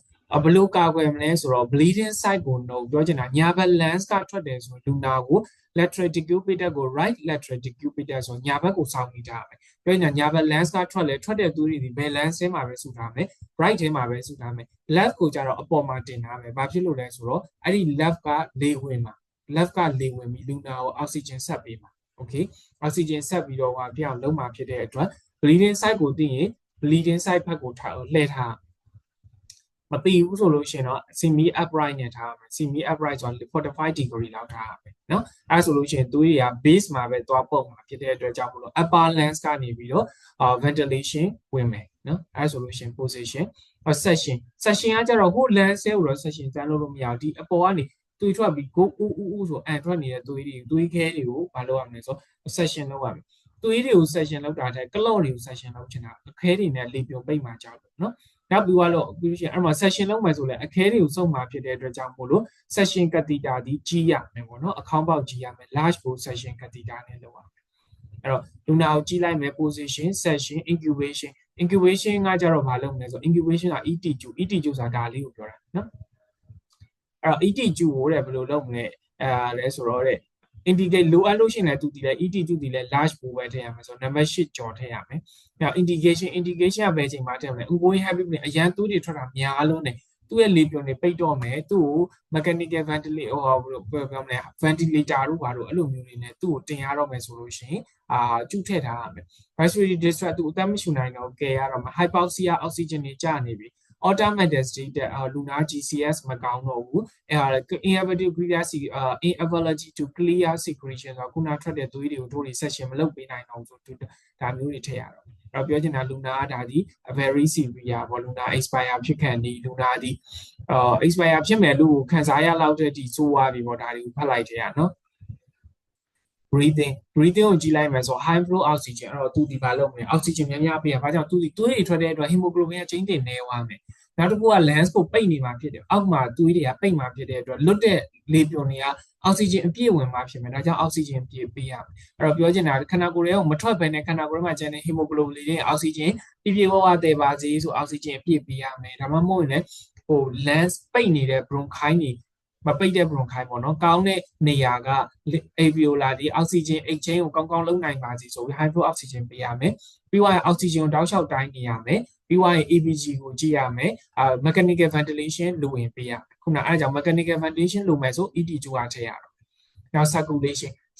ဘလို့ကာကွယ်မလဲဆိုတော့ bleeding site ကိုပြောချင်တာညာဘက် lungs ကထွက်တယ်ဆိုလူနာကို lateral decubitus ကို right lateral decubitus ဆိုညာဘက်ကိုစောင်းမိကြရမယ်။ပြောညာဘက် lungs ကထွက်တဲ့သွေးတွေဒီဘယ် lungs ထဲမှာပဲစုထားမယ် right ထဲမှာပဲစုထားမယ် left ကိုကြတော့အပေါ်မှာတင်ထားမယ်။ဘာဖြစ်လို့လဲဆိုတော့အဲ့ဒီ left ကလေဝင်ပြီးလူနာကို oxygen ဆက်ပေးမှာ။ okay oxygen ဆက်ပြီးတော့ပြောင်းလုံးမှာဖြစ်တဲ့အတွက် bleeding site ကိုသိရင် bleeding site ဘက်ကိုလှည့်ထားမသိဘူးဆိုလို့ရှိရင်တော့ semi upright နဲ့ထားရမယ် semi upright ဆိုတာ 45 degree လောက်ထားရမယ်เนาะအဲဆိုလို့ရှိရင်သွေးတွေက base မှာပဲသွားပုတ်မှာဖြစ်တဲ့အတွက်ကြောင့်မလို့ upper lungs ကနေပြီးတော့ventilation ဝင်မယ်เนาะအဲဆိုလို့ရှိရင် position section ကကြတော့ဟို lungs ကိုတော့ section တန်းလို့မရဘူးဒီအပေါ်ကနေသွေးထွက်ပြီး go ဦးဆိုအန်ထွက်နေတဲ့သွေးခဲတွေကိုမလုပ်ရမလဲဆို section လုပ်ရမယ်သွေးတွေကို section လုပ်တာတဲ့ကလော့တွေကို section လုပ်ချင်တာအခဲတွေနဲ့လေပြုံပိတ်မှာကြောက်တယ်เนาะနောက်ပြီးတော့ပြီးရှင်အဲ့မှာ session လုပ်မယ်ဆိုလဲအခဲတွေကိုစုံမှာဖြစ်တဲ့အတွက်ကြောင့်မို့လို့ session catheter ဒီကြီးရမယ်ပေါ့နော်အခေါင်းပေါက်ကြီးရမယ် large bore session catheter နဲ့လုပ်ရမယ်အဲ့တော့လူနာကိုကြီးလိုက်မယ် position session incubation ကကြတော့ဘာလုပ်မလဲဆို incubation က ET2 ဆိုတာဒါလေးကိုပြောတာနော်အဲ့တော့ ET2 ကိုတဲ့ဘယ်လိုလုပ်မလဲလဲဆိုတော့တဲ့ indicate လိုအပ်လို့ရှိရင်လည်းသူတည်လဲ ET2 တည်လဲ large bore ပဲထည့်ရမယ်ဆိုတော့ number 8ကျော်ထည့်ရမယ်။နောက် indication ကပဲအချိန်မှာထည့်ရမယ်။ ongoing heavy bleeding အရန်သွေးတွေထွက်တာများလုံးနဲ့သူ့ရဲ့လေပြုံတွေပိတ်တော့မယ်သူ့ကို mechanical ventilator ပြောမလဲ ventilator တို့ဘာလို့အဲ့လိုမျိုးတွေနဲ့သူ့ကိုတင်ရတော့မယ်ဆိုလို့ရှိရင်ကျူထည့်ထားရမယ်။ respiratory distress သူအသက်မရှူနိုင်တော့ကယ်ရတော့မယ် hypoxia oxygen တွေကျနေပြီautomatic state လူနာ GCS မကောင်းတော့ဘူးinability to clear secretion ဆိုတော့ခုနထွက်တဲ့သွေးတွေကိုတို့တွေ section မလုပ်ပေးနိုင်တော့ဆိုဒါမျိုးတွေထည့်ရတော့အဲ့တော့ပြောချင်တာလူနာကဒါဒီ very severe ပေါ့လူနာ expire ဖြစ်ခံနေလူနာဒီexpire ဖြစ်မယ်လို့ခံစားရလောက်တဲ့ဒီဆိုးသွားပြီပေါ့ဒါတွေကိုဖတ်လိုက်တဲ့ရနော်breathing ကိုကြည့်လိုက်မယ်ဆို high flow oxygen အဲ့တော့သူဒီဘာလုပ်မလဲ oxygen များပေးရဘာကြောင့်သူဒီသွေးတွေထွက်တဲ့အတွက် hemoglobin ကကျင်းတင်နေသွားမယ်နောက်တစ်ခုက lens ကိုပိတ်နေမှာဖြစ်တယ်အောက်မှာသွေးတွေကပိတ်မှာဖြစ်တဲ့အတွက်လွတ်တဲ့လေပြုံတွေကအောက်ဆီဂျင်အပြည့်ဝင်မှာဖြစ်မယ်ဒါကြောင့်အောက်ဆီဂျင်ပြည့်ပေးရမယ်အဲ့တော့ပြောချင်တာခန္ဓာကိုယ်ရဲ့မထွက်ဘဲနဲ့ခန္ဓာကိုယ်မှာကျန်တဲ့ hemoglobin တွေအောက်ဆီဂျင်ပြည့်ဝတည်ပါစေဆိုအောက်ဆီဂျင်အပြည့်ပေးရမယ်ဒါမှမဟုတ်ရင်လည်းlens ပိတ်နေတဲ့ bronchi တွေ မပိတ်တဲ့ bronchi ပေါ့နော်ကောင်းတဲ့နေရာက alveolar ဒီ oxygen exchange ကိုကောင်းလုပ်နိုင်ပါစေဆိုပြီး hydro oxygen ပေးရမယ်ပြီးတော့ oxygen ကိုတောက်လျှောက်တိုင်းနေရမယ်ပြီးတော့ ABG ကိုကြည့်ရမယ်mechanical ventilation လိုရင်ပေးရမယ်ခုနအဲကြောင့် mechanical ventilation လိုမယ်ဆို ET2 ကထည့်ရတော့နောက်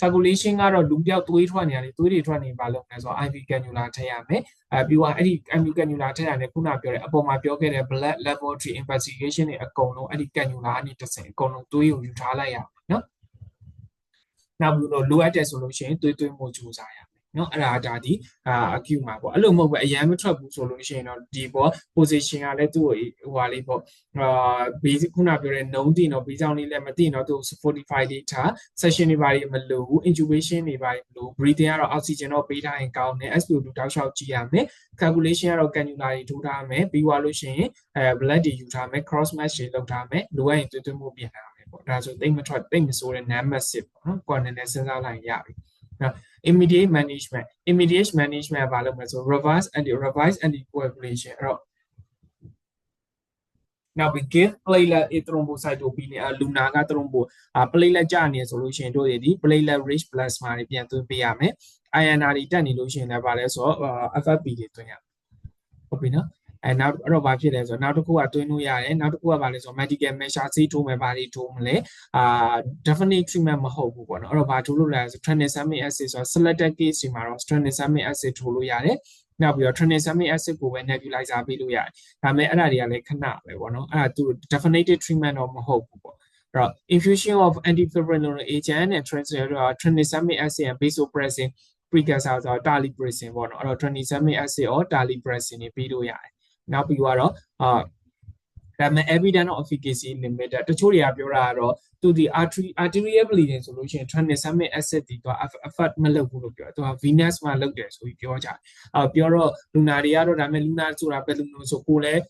circulation ကတော့လူပြောက်သွေးထွက်နေရတယ်သွေးတွေထွက်နေပါလို့လဲဆိုတော့ IV cannula ထည့်ရမယ်ပြီးတော့အဲ့ဒီ IV cannula ထည့်ရတယ်ခုနပြောတဲ့အပေါ်မှာပြောခဲ့တဲ့ blood laboratory investigation တွေအကုန်လုံးအဲ့ဒီ cannula ကနေတစ်ဆင့်အကုန်လုံးသွေးကိုယူထားလိုက်ရမယ်နော်နောက်ပြီးတော့လိုအပ်တယ်ဆိုလို့ရှိရင်သွေးမှုကြိုးစားရမယ်နော်အဲ့ဒါဒီacute မှာပေါ့အဲ့လိုမဟုတ်ပဲအရန်မထွက်ဘူးဆိုလို့ရှိရင်တော့ဒီပေါ့ position ကလည်းသူ့ဟိုဟာလေးပေါ့basic ခုနပြောတဲ့ known တည်တော့ပြီးကြောင်းလေးလည်းမသိတော့သူ45 data session တွေပါမလို့ intubation တွေပါမလို့ breathing ကတော့ oxygen တော့ပေးထားရင်ကောင်းတယ် SpO2 တောက်လျှောက်ကြည့်ရမယ် calculation ကတော့ cannula တွေထိုးထားမယ်ပြီးသွားလို့ရှိရင်blood တွေယူထားမယ် cross match တွေလုပ်ထားမယ်လိုအပ်ရင်သွေးမှုပြင်ထားမယ်ပေါ့ဒါဆိုတိတ်မထွက်တိတ်မဆိုးတဲ့ non massive ပေါ့နော်ကိုယ်နဲ့စဉ်းစားလိုက်ရပြီနော် immediate management ဘာလုပ်မလဲဆို reverse anticoagulation အဲ့တော့နောက်ပြီး give platelet thrombocytopenia လူနာက thrombo platelet ကျနေဆိုလို့ရှိရင်တို့ဒီ platelet rich plasma တွေပြန်သွင်းပေးရမယ် INR တွေတက်နေလို့ရှိရင်လည်းဗာလဲဆိုတော့ FFP တွေသွင်းရမယ်ဟုတ်ပြီနော်နောက်အဲ့တော့ဘာဖြစ်လဲဆိုတော့နောက်တစ်ခုကတွင်းလို့ရတယ်နောက်တစ်ခုကဘာလဲဆိုတော့ medical measure ဆေးထိုးမယ်ဘာတွေထိုးမလဲ definite treatment မဟုတ်ဘူးပေါ့နော်အဲ့တော့ဘာထိုးလို့လဲဆို tranexamic acid ဆိုတော့ selected case တွေမှာတော့ tranexamic acid ထိုးလို့ရတယ်နောက်ပြီးတော့ tranexamic acid ကိုပဲ nebulizer ပေးလို့ရတယ်ဒါပေမဲ့အဲ့ဒါတွေကလည်းခဏပဲပေါ့နော်အဲ့ဒါသူ definitive treatment တော့မဟုတ်ဘူးပေါ့အဲ့တော့ infusion of antifibrillary agent and tranexamic acid and vasopressin precursor ဆိုတော့ terlipressin ပေါ့နော်အဲ့တော့ tranexamic acid or terlipressin တွေပေးလို့ရတယ်နောက်ပြီးတော့ဒါပေမဲ့ evidence of efficacy limited တချို့တွေကပြောတာကတော့သူဒီ arterial bleeding ဆိုလို့ရှိရင် tranexamic acid ဒီတော့ effect မလုပ်ဘူးလို့ပြောတယ်သူက venous မှာလုပ်တယ်ဆိုပြီးပြောကြတယ်ပြောတော့လူနာတွေကတော့ဒါပေမဲ့လူနာဆိုတာဘယ်လိုမျိုးဆိုကိုလည်း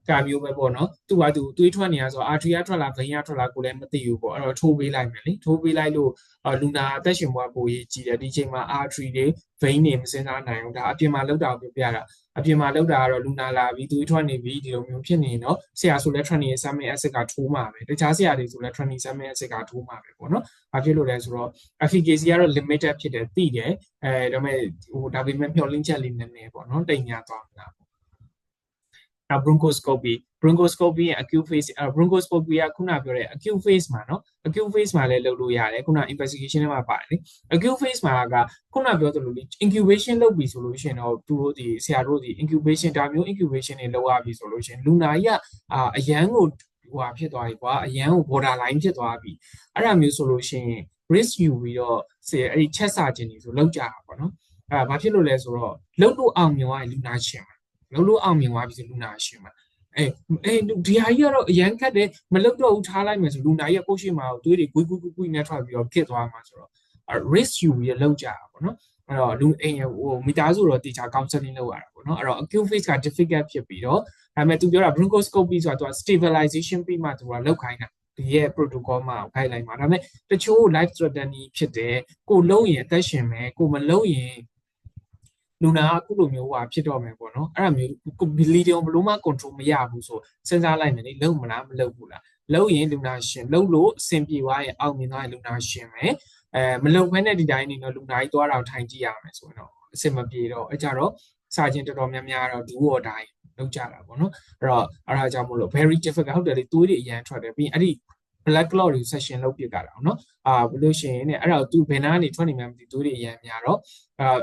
ကမျိုးပဲပေါ့နော်သူကသူသွေးထွက်နေတာဆို artery ထွက်လာ vein ထွက်လာကိုလည်းမသိဘူးပေါ့အဲ့တော့ထိုးပေးလိုက်မယ်လေထိုးပေးလိုက်လို့လူနာအသက်ရှင်ဘဝပိုရေးကြည့်တယ်ဒီချိန်မှာ artery တွေ vein တွေမစင်းစားနိုင်ဘူးဒါအပြင်မှာလောက်တာကိုပြတာအပြင်မှာလောက်တာကတော့လူနာလာပြီးသွေးထွက်နေပြီဒီလိုမျိုးဖြစ်နေတော့ဆရာဆိုလဲ tranexamic acid ကထိုးမှာပဲတခြားဆရာတွေဆိုလဲ tranexamic acid ကထိုးမှာပဲပေါ့နော်ဘာဖြစ်လို့လဲဆိုတော့ efficacy ကတော့ limited ဖြစ်တယ်သိတယ်ဒါပေမဲ့မျှော်လင့်ချက်လေးနည်းနည်းပေါ့နော်တိမ်ညာသွားမှာနောက် bronchoscopy acute phase bronchoscopy ကခုနပြောတဲ့ acute phase မှာနော် acute phase မှာလည်းလုပ်လို့ရတယ်ခုန investigation ထဲမှာပါတယ်လေ acute phase မှာကခုနပြောသလိုလေ incubation လုပ်ပြီဆိုလို့ရှိရင်တော့သူတို့ဒီဆရာတို့ဒီ incubation ဒါမျိုး incubation တွေလုပ်ရပြီဆိုလို့ရှိရင်လူနာကြီးကအရန်ကိုဖြစ်သွားပြီကွာအရန်ကို borderline ဖြစ်သွားပြီအဲ့ဒါမျိုးဆိုလို့ရှိရင် risk ယူပြီးတော့အဲ့ဒီချက်စာခြင်းတွေဆိုလောက်ကြတာပေါ့နော်ဘာဖြစ်လို့လဲဆိုတော့လုပ်လို့အောင်မြင်သွားရင်လူနာရှင်မှာလုံးလုံးအောင်မြင်သွားပြီဆိုလူနာရှင်မှာဒီဟာကြီးကတော့အရန်ခတ်တယ်မလုပ်တော့ဘူးထားလိုက်မယ်ဆိုလူနာကြီးကကိုယ့်ရှိမှာသွေးတွေကွီးနဲ့ထွက်ပြီးတော့ဖြစ်သွားမှာဆိုတော့ risk ယူပြီးလောက်ကြတာပေါ့နော်အဲ့တော့လူအိမ်မိသားစုတော့တေချာ counseling လုပ်ရတာပေါ့နော်အဲ့တော့ acute phase က difficult ဖြစ်ပြီးတော့ဒါပေမဲ့သူပြောတာ bronchoscopy ဆိုတာသူက stabilization ပြီးမှသူကလောက်ခိုင်းတာဒီရဲ့ protocol မှာ guideline မှာဒါပေမဲ့တချို့ life threatening ဖြစ်တယ်ကိုလုံးရင်အသက်ရှင်မယ်ကိုမလုံးရင်လူနာကအခုလိုမျိုးဖြစ်တော့မယ်ပေါ့နော်အဲ့ဒါမျိုး bleeding ဘလို့မှ control မရဘူးဆိုစဉ်းစားလိုက်မယ်လေလုံးမလားမလုံးဘူးလားလုံးရင်လူနာရှင်လုံးလို့အဆင်ပြေသွားရင်အောင်မြင်သွားရင်လူနာရှင်မယ်မလုံးခွဲနဲ့ဒီတိုင်းနေတော့လူနာကြီးသွားတော့ထိုင်ကြည့်ရမယ်ဆိုရင်တော့အဆင်မပြေတော့အဲ့ကြတော့စာချင်းတော်တော်များများတော့ဒူးော်တိုင်းလောက်ကြတာပေါ့နော်အဲ့တော့အဲ့ဒါကြောင့်မလို့ very difficult ဟုတ်တယ်လေသွေးတွေအရန်ထွက်တယ်ပြီးအဲ့ဒီ blood clot တွေ session လုပ်ပြကြတာနော်ဘလို့ရှိရင်အဲ့ဒါသူဘယ်နာကနေထွက်နေမှမသိသွေးတွေအရန်များတော့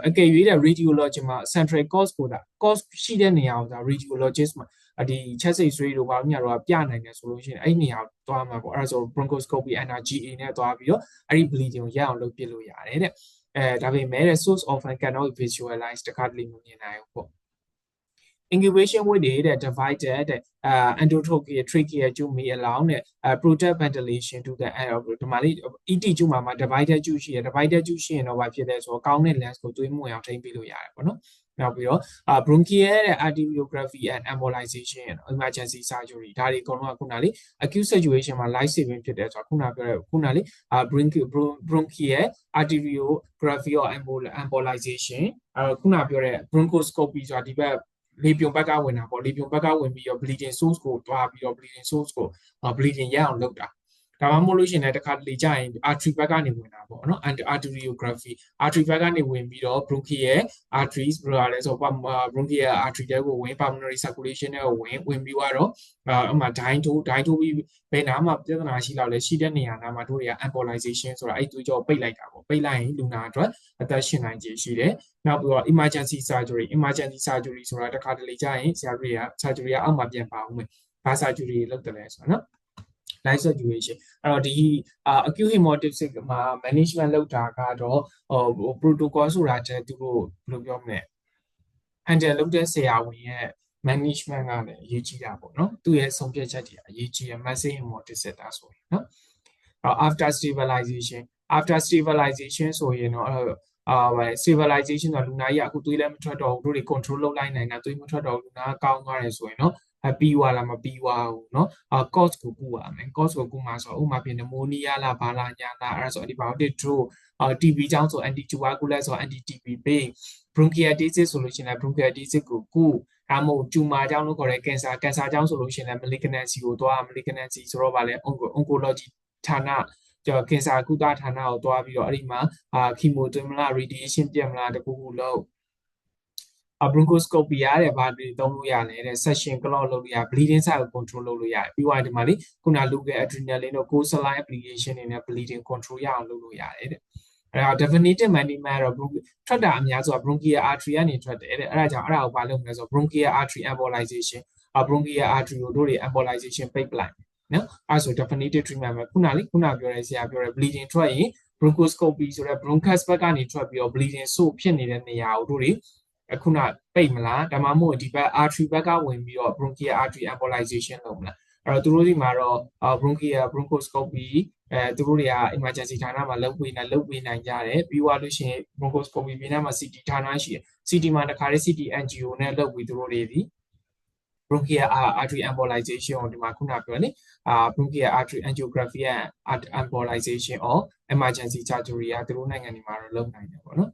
အကယ်၍တဲ့ radiology မှာ central cause ကိုဒါ cause ရှိတဲ့နေရာကိုဒါ radiologist မှာဒီချက်စိတ်ဆွေးတို့ဘာလို့ညာတော့ပြနိုင်တယ်ဆိုလို့ရှိရင်အဲ့နေရာကိုသွားမှာပေါ့အဲ့ဒါဆို bronchoscopy NRGA နဲ့သွားပြီးတော့အဲ့ဒီ bleeding ကိုရအောင်လုပ်ပြလို့ရတယ်တဲ့ဒါပေမဲ့ source often cannot visualize တခါတလေမမြင်နိုင်ဘူးပေါ့incubation with the divided endotracheal trachea ကျူမီ allow နဲ့ protect ventilation to the air ဒီမှာလေး ET ကျူမှာ divided ကျူရှိရ divided ကျူရှိရင်တော့ဘာဖြစ်လဲဆိုတော့ကောင်းတဲ့ lens ကိုသွေးမဝင်အောင်ထိန်းပေးလို့ရတယ်ပေါ့နော်နောက်ပြီးတော့ bronchial arteriography and embolization emergency surgery ဒါတွေအကုန်လုံးကခုနလေး acute situation မှာ life saving ဖြစ်တယ်ဆိုတော့ခုနပြောတဲ့ခုနလေး bronchial arteriography or embolization ခုနပြောတဲ့ bronchoscopy ဆိုတာဒီဘက်လေပြုံဘက်ကဝင်တာပေါ့လေပြုံဘက်ကဝင်ပြီးတော့ bleeding source ကိုတွားပြီးတော့ bleeding source ကို bleeding ရအောင်လုပ်တာ ဒါမှမဟုတ်လို့ရှိရင်လည်းတစ်ခါတလေကြာရင် artery ဘက်ကနေဝင်တာပေါ့နော် arteriography artery ဘက်ကနေဝင်ပြီးတော့ bronchial arteries ဘယ်လိုလဲဆိုတော့ bronchial artery တွေကိုဝင် pulmonary circulation တွေကိုဝင်ပြီးတော့အမှဒိုင်းထိုးပြီးဘယ်နားမှာပြဿနာရှိလောက်လဲရှိတဲ့နေရာနားမှာတို့တွေက embolization ဆိုတာအဲ့သွေးကြောပိတ်လိုက်တာပေါ့ပိတ်လိုက်ရင်လူနာအတွက်အသက်ရှင်နိုင်ခြေရှိတယ်နောက်ပြီးတော့ emergency surgery ဆိုတာတစ်ခါတလေကြာရင်ဆရာတို့တွေက surgery အောက်မှာပြန်ပါအောင်မယ်ဘာ surgery လုပ်တယ်လဲဆိုတော့နော်life situation အဲ့တော့ဒီacute hemoptysis မှာ management လုပ်တာကတော့protocol ဆိုတာတည်းသူတို့ဘယ်လိုပြောမလဲ handle လုပ်တဲ့ဆရာဝန်ရဲ့ management ကလည်းအရေးကြီးတာပေါ့နော်သူရဲ့ဆုံးဖြတ်ချက်တွေအရေးကြီးတယ် massive hemoptysis တာဆိုရင်နော်after stabilization ဆိုရင်တော့stabilization တော့လူနာကြီးအခုသွေးလည်းမထွက်တော့ဘူးတို့တွေ control လုပ်လိုက်နိုင်တာသွေးမထွက်တော့လူနာကောင်းသွားတယ်ဆိုရင်တော့ပြီးသွားလားမပြီးသွားဘူးเนาะcause ကိုကူရမယ် cause ကိုကူမှာဆိုဥပမာပြ pneumonia လားဘာလားညာလားအဲ့ဒါဆို antibiotic တို့TB ကြောင့်ဆို anti tuberculosis ဆို anti TB ပေး bronchiectasis ဆိုလို့ရှိရင်လည်း bronchiectasis ကိုကူဒါမှမဟုတ် tumor ကြောင့်လို့ခေါ်တဲ့ cancer ကြောင့်ဆိုလို့ရှိရင်လည်း malignancy ကိုသွား malignancy ဆိုတော့ဗာလဲ oncology ဌာနကင်ဆာကုသဌာနကိုသွားပြီးတော့အဲ့ဒီမှာchemo သွင်းမလား radiation ပြတ်မလားတခုခုလုပ်bronchoscopy ရတယ်ဘာတွေသုံးလို့ရလဲတဲ့ suction clot လုပ်လို့ရ bleeding site ကို control လုပ်လို့ရတယ်ပြီးသွားဒီမှာလေခုန local adrenaline တို့ cold saline application တွေနဲ့ bleeding control ရအောင်လုပ်လို့ရတယ်တဲ့အဲ့တော့ definitive management တော့ထွက်တာအများဆို bronchial artery ကနေထွက်တယ်တဲ့အဲ့ဒါကြောင့်အဲ့ဒါကိုဘာလုပ်မလဲဆို bronchial artery embolization bronchial artery ကိုတို့တွေ embolization ပိတ်ပလိုက်နော်အဲ့ဆို definitive treatment ပဲခုနပြောတဲ့ဆရာပြောတဲ့ bleeding ထွက်ရင် bronchoscopy ဆိုတဲ့ bronchus ဘက်ကနေထွက်ပြီးတော့ bleeding ဆိုဖြစ်နေတဲ့နေရာကိုတို့တွေခုနပိတ်မလားဒါမှမဟုတ်ဒီဘက် artery ဘက်ကဝင်ပြီးတော့ bronchial artery embolization လုပ်မလားအဲ့တော့သူတို့ဒီမှာတော့ bronchoscopy သူတို့တွေက emergency ဌာနမှာလုပ်ပေးနိုင်ကြတယ်ပြီးသွားလို့ရှိရင် bronchoscopy ပြီးနောက်မှာ CT ဌာနရှိတယ် CT မှာတခါလေး CT angio နဲ့လုပ်ပြီးသူတို့တွေဒီ bronchial artery embolization ကိုဒီမှာခုနပြောလေbronchial artery angiography and embolization or emergency surgery ကသူတို့နိုင်ငံတွေမှာတော့လုပ်နိုင်တယ်ပေါ့နော်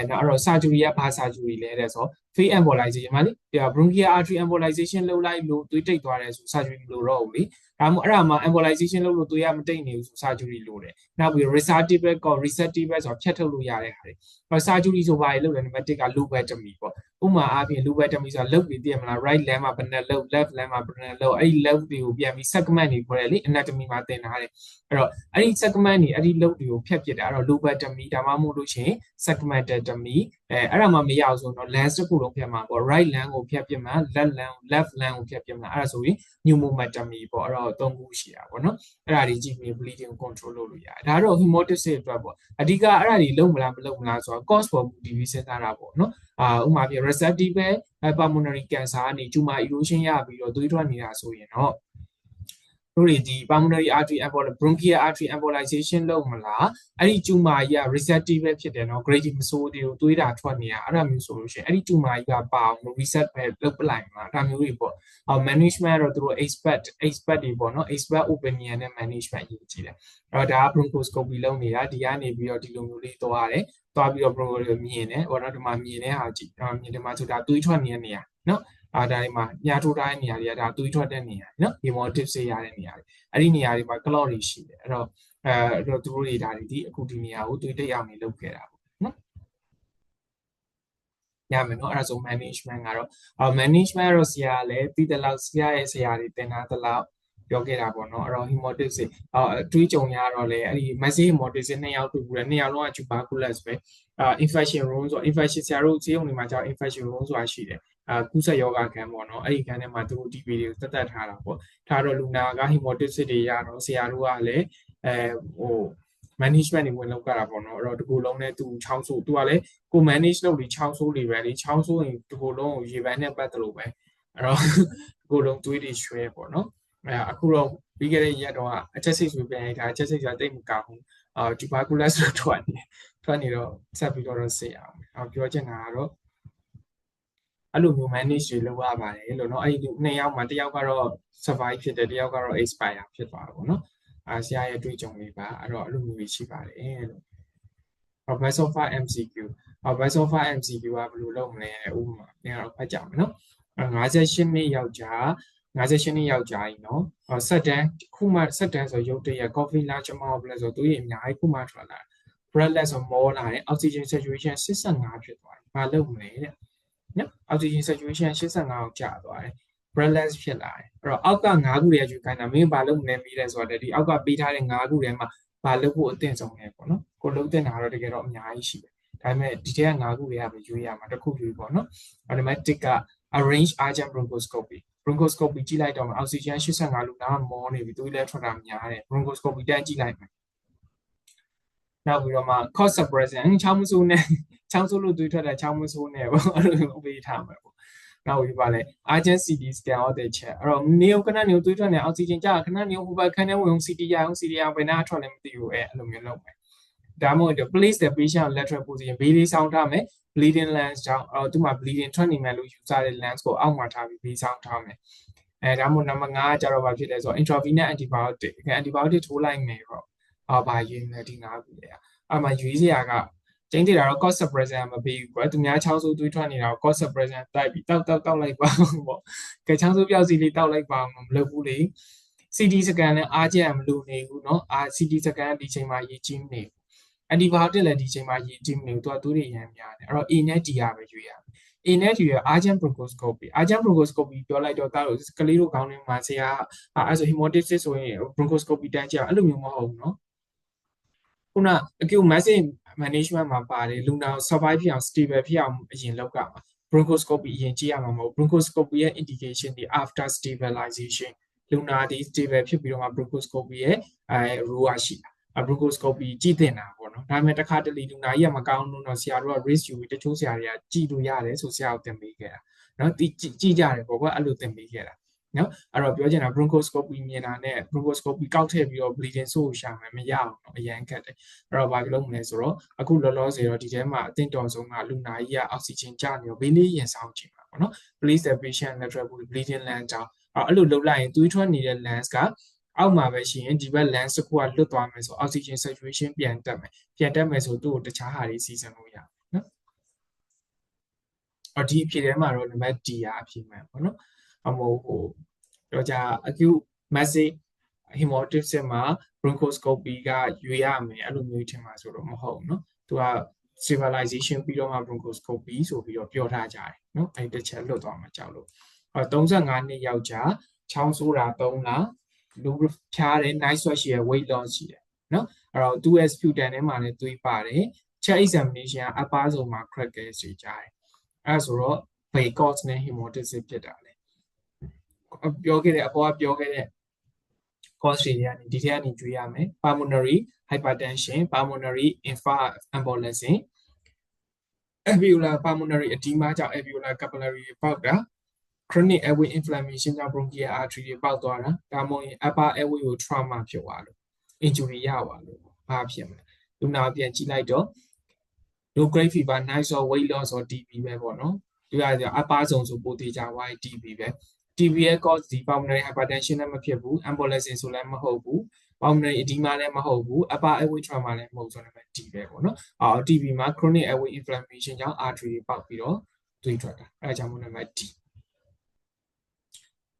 နောက်တော့ surgery ကဘာ surgery လဲတဲ့ဆို face embolization မှာလေ bronchial artery embolization လုပ်လိုက်လို့သွေးတိတ်သွားတယ်ဆို surgery လို့တော့ဘူးလေဒါမှမဟုတ်အဲ့ဒါမှာ embolization လုပ်လို့သွေးကမတိတ်နေဘူးဆို surgery လို့တယ်နောက်ပြီး resective ကော resective ဆိုဖြတ်ထုတ်လို့ရတဲ့ဟာတွေ surgery ဆိုဘာတွေလုပ်လဲနံပါတ်1က lobotomy ပေါ့ဥပမာအားဖြင့် lobotomy ဆိုတာလုပ်ပြီးသိရမလား right leg မှာဘယ်နဲ့လုပ် left leg မှာဘယ်နဲ့လုပ်အဲ့ဒီ left တွေကိုပြန်ပြီး segment တွေခေါ်တယ်လေ anatomy မှာသင်ထားတယ်အဲ့တော့အဲ့ဒီ segment တွေအဲ့ဒီ left တွေကိုဖြတ်ပစ်တယ်အဲ့တော့ lobotomy ဒါမှမဟုတ်လို့ရှိရင် segmentomy အဲ့ဒါမှမရအောင်ဆိုတော့ lens တစ်ခုလုံးဖြတ်မှာပေါ့ right lens ကိုဖြတ်ပစ်မှာ left lens ကိုဖြတ်ပစ်မှာအဲ့ဒါဆိုရင် pneumotomy ပေါ့အဲ့တော့3ခုရှိတာပေါ့နော်အဲ့ဒါတွေကြည့်ပြီး bleeding control လုပ်လို့ရတယ်ဒါတော့ hemoptysis အတွက်ပေါ့အဓိကအဲ့ဒါတွေလုံးမလားမလုံးမလားဆိုတော့ cause ပေါ်မူတည်ပြီးစဉ်းစားတာပေါ့နော်ဥပမာပြ resective pulmonary cancer ကနေ tumor erosion ရပြီးတော့သွေးထွက်နေတာဆိုရင်တော့တို့တွေဒီ pulmonary artery bronchial artery embolization လုပ်မလားအဲ့ဒီ tumor ကြီးက resective ပဲဖြစ်တယ်နော် grade မဆိုးသေးဘူးသွေးတာထွက်နေတာအဲ့ဒါမျိုးဆိုလို့ရှိရင်အဲ့ဒီ tumor ကြီးကပါအောင် reset ပဲလုပ်ပလိုက်မှာဒါမျိုးတွေပေါ့management တော့သူတို့ expert တွေပေါ့နော် expert opinion နဲ့ management ရေးကြည့်တယ်အဲ့တော့ဒါက bronchoscopy လုပ်နေတာဒီကနေပြီးတော့ဒီလိုမျိုးလေးသွားရတယ်သွားပြီးတော့ မြင်တယ်ပေါ့နော်ဒီမှာမြင်တဲ့ဟာကြည့်မြင်တယ်မှာဆိုတာသွေးထွက်နေတဲ့နေရာနော်ဒါတွေမှာညာထိုးထားတဲ့နေရာတွေကဒါသွေးထွက်တဲ့နေရာနော် hemoptysis ရတဲ့နေရာတွေအဲ့ဒီနေရာတွေမှာ clot တွေရှိတယ်အဲ့တော့သူတို့တွေဒါတွေဒီအခုဒီနေရာကိုသွေးတက်ရောက်နေလုပ်ခဲ့တာပေါ့နော်ညမယ်နော်အဲ့ဒါဆို management ကတော့ management တော့ဆရာလည်းပြီးတဲ့လောက်ဆရာရဲ့ဆရာတွေသင်ထားတဲ့လောက်ပြောခဲ့တာပေါ့နော်အဲ့တော့ hemoptysis တွေးကြုံရတော့လေအဲ့ဒီ massive hemoptysis 2ယောက်တွေ့ဘူးလေ2ယောက်လုံးက tuberculosis ပဲinfection room ဆို infection ဆရာတို့ဆေးရုံတွေမှာကြောက် infection room ဆိုတာရှိတယ်ကူးစက်ယောဂခန်းပေါ့နော်အဲ့ဒီခန်းထဲမှာသူတို့ TB တွေကိုတက်ထားတာပေါ့ထားတော့လူနာက hemoptysis တွေရတော့ဆရာတို့ကလည်းmanagement တွေဝင်လုပ်ကြတာပေါ့နော်အဲ့တော့ဒီကိုလုံးနဲ့သူချောင်းဆိုးသူကလည်းကို manage လုပ်ပြီးချောင်းဆိုးတွေပဲလေချောင်းဆိုးရင်ဒီကိုလုံးကိုရေပန်းနဲ့ပတ်တယ်လို့ပဲအဲ့တော့ဒီကိုလုံးသွေးတွေရွှဲပေါ့နော်အခုတော့ပြီးခဲ့တဲ့ရက်တော့အချက်စိတ်ဆိုပြန်လိုက်တာအချက်စိတ်ဆိုတာတိတ်မကောင်းဘူးtuberculosis ဆိုထွက်နေတော့ဆက်ပြီးတော့ဆေးအောင်ပြောချင်တာကတော့အဲ့လိုမျိုး manage တွေလုပ်ရပါတယ်လို့เนาะအဲ့ဒီ2ယောက်မှာတစ်ယောက်ကတော့ survive ဖြစ်တယ်တစ်ယောက်ကတော့ expire ဖြစ်သွားတာပေါ့နော်ဆရာရဲ့တွေ့ကြုံလေးပါအဲ့တော့အဲ့လိုမျိုးရှိပါတယ်လို့ Professor 5 MCQ Professor 5 MCQ ကဘယ်လိုလုပ်မလဲဥပမာသင်ကတော့ဖတ်ကြမယ်နော်58နှစ်ယောက်ျား 58နှစ်ယောက်ကြာရင်နော်ဆက်တန်းခုမှဆက်တန်းဆိုရုပ်တရက် coffee large amount လဲဆိုသူရဲ့အများကြီးခုမှထွက်လာတယ် breathless ဆိုမောလာတယ် oxygen saturation 85ဖြစ်သွားတယ်ဘာလုပ်မလဲတဲ့နော် oxygen saturation 85ကိုကျသွားတယ် breathless ဖြစ်လာတယ်အဲ့တော့အောက်က9ခုရဲ့ယူခိုင်းတာမင်းဘာလုပ်မလဲမေးတယ်ဆိုတော့ဒီအောက်ကပေးထားတဲ့9ခုထဲမှာဘာလုပ်ဖို့အသင့်ဆုံးလဲပေါ့နော်ကိုလုံးတင်တာတော့တကယ်တော့အများကြီးရှိတယ်ဒါပေမဲ့ဒီထဲက9ခုတွေကပဲယူရမှာတစ်ခုယူပေါ့နော်အဲ့ဒါမဲ့တစ်က arrange urgent bronchoscopy bronchoscopy ကြည့်လိုက်တော့မှ oxygen 85လို့တော့မောနေပြီသူလည်းထွက်တာများတယ် bronchoscopy တန်းကြည့်လိုက်မယ်နောက်ပြီးတော့မှ cost suppressant ချောင်းမဆိုးနဲ့ချောင်းဆိုးလို့တွေးထွက်တာချောင်းမဆိုးနဲ့ပေါ့အဲ့လိုပေးထားမှာပေါ့နောက်ပြီးပါလေ urgent CT scan ဟုတ်တဲ့ချက်အဲ့တော့နေခဏနေတွေးထွက်နေ oxygen ကြာခဏနေဟိုဘက်ခန်းထဲဝင် CT ရအောင် CT ရအောင်ဘယ်နာထွက်လဲမသိဘူးအဲ့လိုမျိုးလုပ်မယ်ဒါမှမဟုတ် place the patient lateral position ဘေးလေးဆောင်းထားမယ် bleeding lens ကြောင့်သူမှာ bleeding ထွက်နေမယ်လို့ယူဆတဲ့ lens ကိုအောက်မှာထားပြီးဘေးဆောင်းထားမယ်ဒါမှမဟုတ်နံပါတ်5ကကျတော့ဘာဖြစ်လဲဆိုတော့ intravenous antibiotic antibiotic ထိုးလိုက်မယ်ပေါ့ဘာယူနေဒီ9ခုလေအဲ့မှာရွေးစရာကကျင်းနေတာတော့ cost suppressant မပေးဘူးကွယ်သူများချောင်းဆိုးသွေးထွက်နေတာတော့ cost suppressant တိုက်ပြီးတောက်လိုက်ပါပေါ့ကဲချောင်းဆိုးပြောက်စီလေးတောက်လိုက်ပါမလုပ်ဘူးလေ CT scan နဲ့အားကျမလို့နေဘူးเนาะCT scan ဒီချိန်မှာရေးကြီးနေantibiotic လည်းဒီချိန်မှာရေးကြီးနေသူကသူတွေရမ်းများတယ်အဲ့တော့ A နဲ့ D ရပဲရွေးရမယ် A နဲ့ D ရ urgent bronchoscopy urgent bronchoscopy ပြောလိုက်တော့တို့ကလေးတို့ခေါင်းထဲမှာဆရာအဲ့ဆို hemolysis ဆိုရင် bronchoscopy တန်းကြည့်အဲ့လိုမျိုးမဟုတ်ဘူးเนาะခုန acute massive management မှာပါတယ်လူနာ survive ဖြစ်အောင် stable ဖြစ်အောင်အရင်လောက်ကမှာ bronchoscopy အရင်ကြည့်ရမှာမဟုတ် bronchoscopy ရဲ့ indication ဒီ after stabilization လူနာဒီ stable ဖြစ်ပြီးတော့မှ bronchoscopy ရဲ့rule ရှိတာ bronchoscopy ကြည့်တင်တာပေါ့နော်ဒါပေမဲ့တစ်ခါတလေလူနာကြီးကမကောင်းလို့တော့ဆရာတို့က risk ယူပြီးတချို့ဆရာတွေကကြည့်လို့ရတယ်ဆိုဆရာကိုသင်ပေးခဲ့တာနော်ကြည့်ကြတယ်ပေါ့ကွာအဲ့လိုသင်ပေးခဲ့တာနော်အဲ့တော့ပြောချင်တာ bronchoscopy မြင်တာနဲ့ bronchoscopy ကောက်ထည့်ပြီးတော့ bleeding source ကိုရှာမယ်မရအောင်နော်အရန်ခက်တယ်အဲ့တော့ဘာလုပ်မလဲဆိုတော့အခုလောလောဆယ်တော့ဒီထဲမှာအသင့်တော်ဆုံးကလူနာကြီးကအောက်ဆီဂျင်ကျနေရောဘေးလေးရင်ဆောင်ကြည့်မှာပေါ့နော် place the patient lateral bleeding lens ကြောင့်အဲ့လိုလုပ်လိုက်ရင်သွေးထွက်နေတဲ့ lens ကအောက်မှာပဲရှိရင်ဒီဘက် lens တစ်ခုကလွတ်သွားမယ်ဆို oxygen saturation ပြန်တက်မယ်ဆိုသူ့ကိုတခြားဟာတွေစီစဉ်လို့ရနော်အော်ဒီအဖြစ်ထဲမှာတော့နံပါတ် D အဖြစ်မှန်ပေါ့နော်အမို့ဟိုတော့ကြာ acute massive hemolysis မှာ bronchoscopy ကရွေးရမယ်အဲ့လိုမျိုးထင်မှာဆိုတော့မဟုတ်နော်သူက stabilization ပြီးတော့မှ bronchoscopy ဆိုပြီးတော့ပြောထားကြတယ်နော်အဲ့တစ်ချက်လွတ်သွားမှာကြောက်လို့35နှစ်ယောက်ကြာချောင်းဆိုးတာ3လလူဖြားတယ် night sweat ရှိရ weight loss ရှိတယ်နော်အဲ့တော့ 2S sputum ထဲမှာလည်းသွေးပါတယ် chest examination ကအပားဆုံးမှာ crackle ရှိကြတယ်အဲ့ဆိုတော့ဘယ် cause နဲ့ hemolysis ဖြစ်တာလဲပြောခဲ့တဲ့အပေါ်ကပြောခဲ့တဲ့ cause တွေကနေဒီထဲကနေကြွေးရမယ် pulmonary hypertension pulmonary infarct embolism alveolar pulmonary edema ကြောင့် alveolar capillary ပေါက်တာ chronic airway inflammation ကြောင့် bronchial artery တွေပေါက်သွားတာဒါမှမဟုတ် upper airway ကို trauma ဖြစ်သွားလို့ injury ရသွားလို့ဘာဖြစ်မလဲလူနာပြန်ကြည့်လိုက်တော့ low grade fever night sweat weight loss or TB ပဲပေါ့နော်သူက upper zone ဆိုပိုသေးကြွား TB ပဲ TB ရဲ့ cause ဒီ pulmonary hypertension နဲ့မဖြစ်ဘူး embolism ဆိုလည်းမဟုတ်ဘူး pulmonary edema လည်းမဟုတ်ဘူး upper airway trauma လည်းမဟုတ်ဆိုတော့ TB ပဲပေါ့နော်TB မှာ chronic airway inflammation ကြောင့် artery တွေပေါက်ပြီးတော့သွေးထွက်တာအဲဒါကြောင့်မို့နံပါတ် D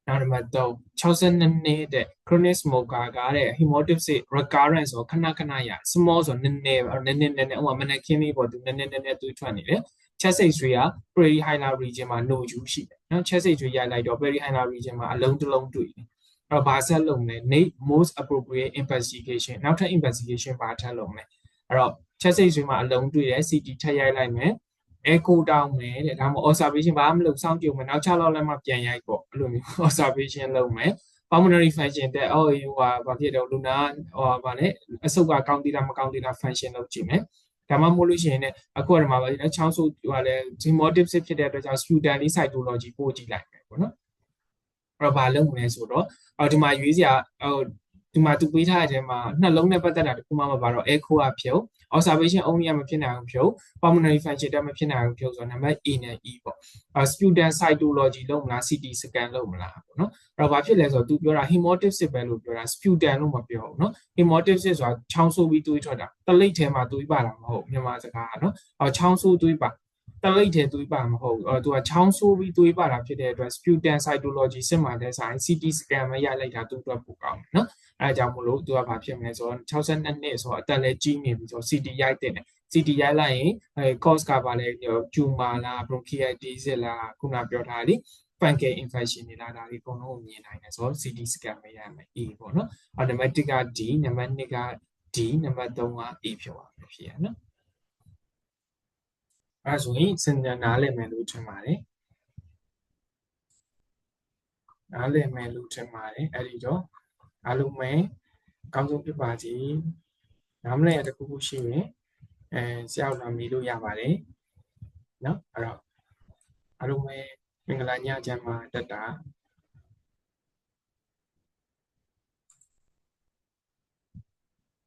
နောက်နံပါတ်3 62နှစ်တဲ့ chronic smoker ကတဲ့ hemolysis recurrence ဆိုခဏခဏရ small ဆိုနည်းနည်းဥပမာမနက်ခင်းလေးပေါ့သူနည်းနည်းသွေးထွက်နေတယ် chest X-ray က perihilar region မှာ no use ရှိတယ်နော် chest X-ray ရိုက်လိုက်တော့ perihilar region မှာအလုံးတစ်လုံးတွေ့တယ်အဲ့တော့ဘာဆက်လုပ်မလဲ most appropriate investigation နောက်ထပ် investigation ဘာထပ်လုပ်မလဲအဲ့တော့ chest X-ray မှာအလုံးတွေ့တယ် CT ထပ်ရိုက်လိုက်မယ်echo တောင်းမယ်တဲ့ဒါမှမဟုတ် observation ဘာမှမလုပ်စောင့်ကြည့်မယ်နောက်6လောက်လည်းမှပြန်ရိုက်ပေါ့အဲ့လိုမျိုး observation လုပ်မယ် pulmonary function တဲ့ဘာဖြစ်တော့လူနာဗာလဲအဆုတ်ကကောင်းသေးလားမကောင်းသေးလား function လုပ်ကြည့်မယ်ဒါမှမဟုတ်လို့ရှိရင်လည်းအခုကဒီမှာချောင်းဆိုးလဲ hemolysis ဖြစ်တဲ့အတွက်ကြောင့် sputum cytology ပို့ကြည့်လိုက်မယ်ပေါ့နော်အဲ့တော့ဘာလုပ်မလဲဆိုတော့ဒီမှာရွေးစရာဒီမှာသူပေးထားတဲ့ထဲမှာနှလုံးနဲ့ပတ်သက်တာတခုမှမပါတော့ echo ကဖြုတ် observation only မဖြစ်နိုင်အောင်ဖြုတ် pulmonary function တက်မဖြစ်နိုင်အောင်ဖြုတ်ဆိုတော့နံပါတ် A နဲ့ E ပေါ့sputum cytology လုပ်မလား CT scan လုပ်မလားပေါ့နော်အဲ့တော့ဘာဖြစ်လဲဆိုတော့သူပြောတာ hemolysis ပဲလို့ပြောတာ sputum လို့မပြောဘူးနော် hemolysis ဆိုတာချောင်းဆိုးပြီးသွေးထွက်တာတလိပ်ထဲမှာသွေးပါတာမဟုတ်မြန်မာစကားကနော်ချောင်းဆိုးသွေးပါ တလိပ်ထဲသွေးပါမဟုတ်ဘူးသူကချောင်းဆိုးပြီးသွေးပါတာဖြစ်တဲ့အတွက် sputum cytology စစ်မှန်တဲ့ဆိုင် CT scan မရလိုက်တာသူ့အတွက်ပိုကောင်းတယ်နော်အဲဒါကြောင့်မလို့သူကဘာဖြစ်မလဲဆိုတော့62နှစ်ဆိုတော့အသက်လည်းကြီးနေပြီဆိုတော့ CT ရိုက်တဲ့ CT ရိုက်လိုက်ရင်cause ကပါလဲ tumor လား bronchitis လားခုနပြောထားလေ fungal infection တွေလားဒါတွေအကုန်လုံးကိုမြင်နိုင်တယ်ဆိုတော့ CT scan မရမယ် A ပေါ့နော်နံပါတ်1က D နံပါတ်2က D နံပါတ်3က A ဖြစ်သွားမယ်ဖြစ်ရနော်အဲဆိုရင်စင်နားလည်မယ်လို့ထင်ပါတယ်နားလည်မယ်လို့ထင်ပါတယ်အဲ့ဒီတော့အားလုံးပဲအကောင်းဆုံးဖြစ်ပါစေနားမလည်ရတခုခုရှိရင်ဆရာတို့လာမေးလို့ရပါတယ်เนาะအဲ့တော့အားလုံးပဲမင်္ဂလာညချမ်းပါတက်တာ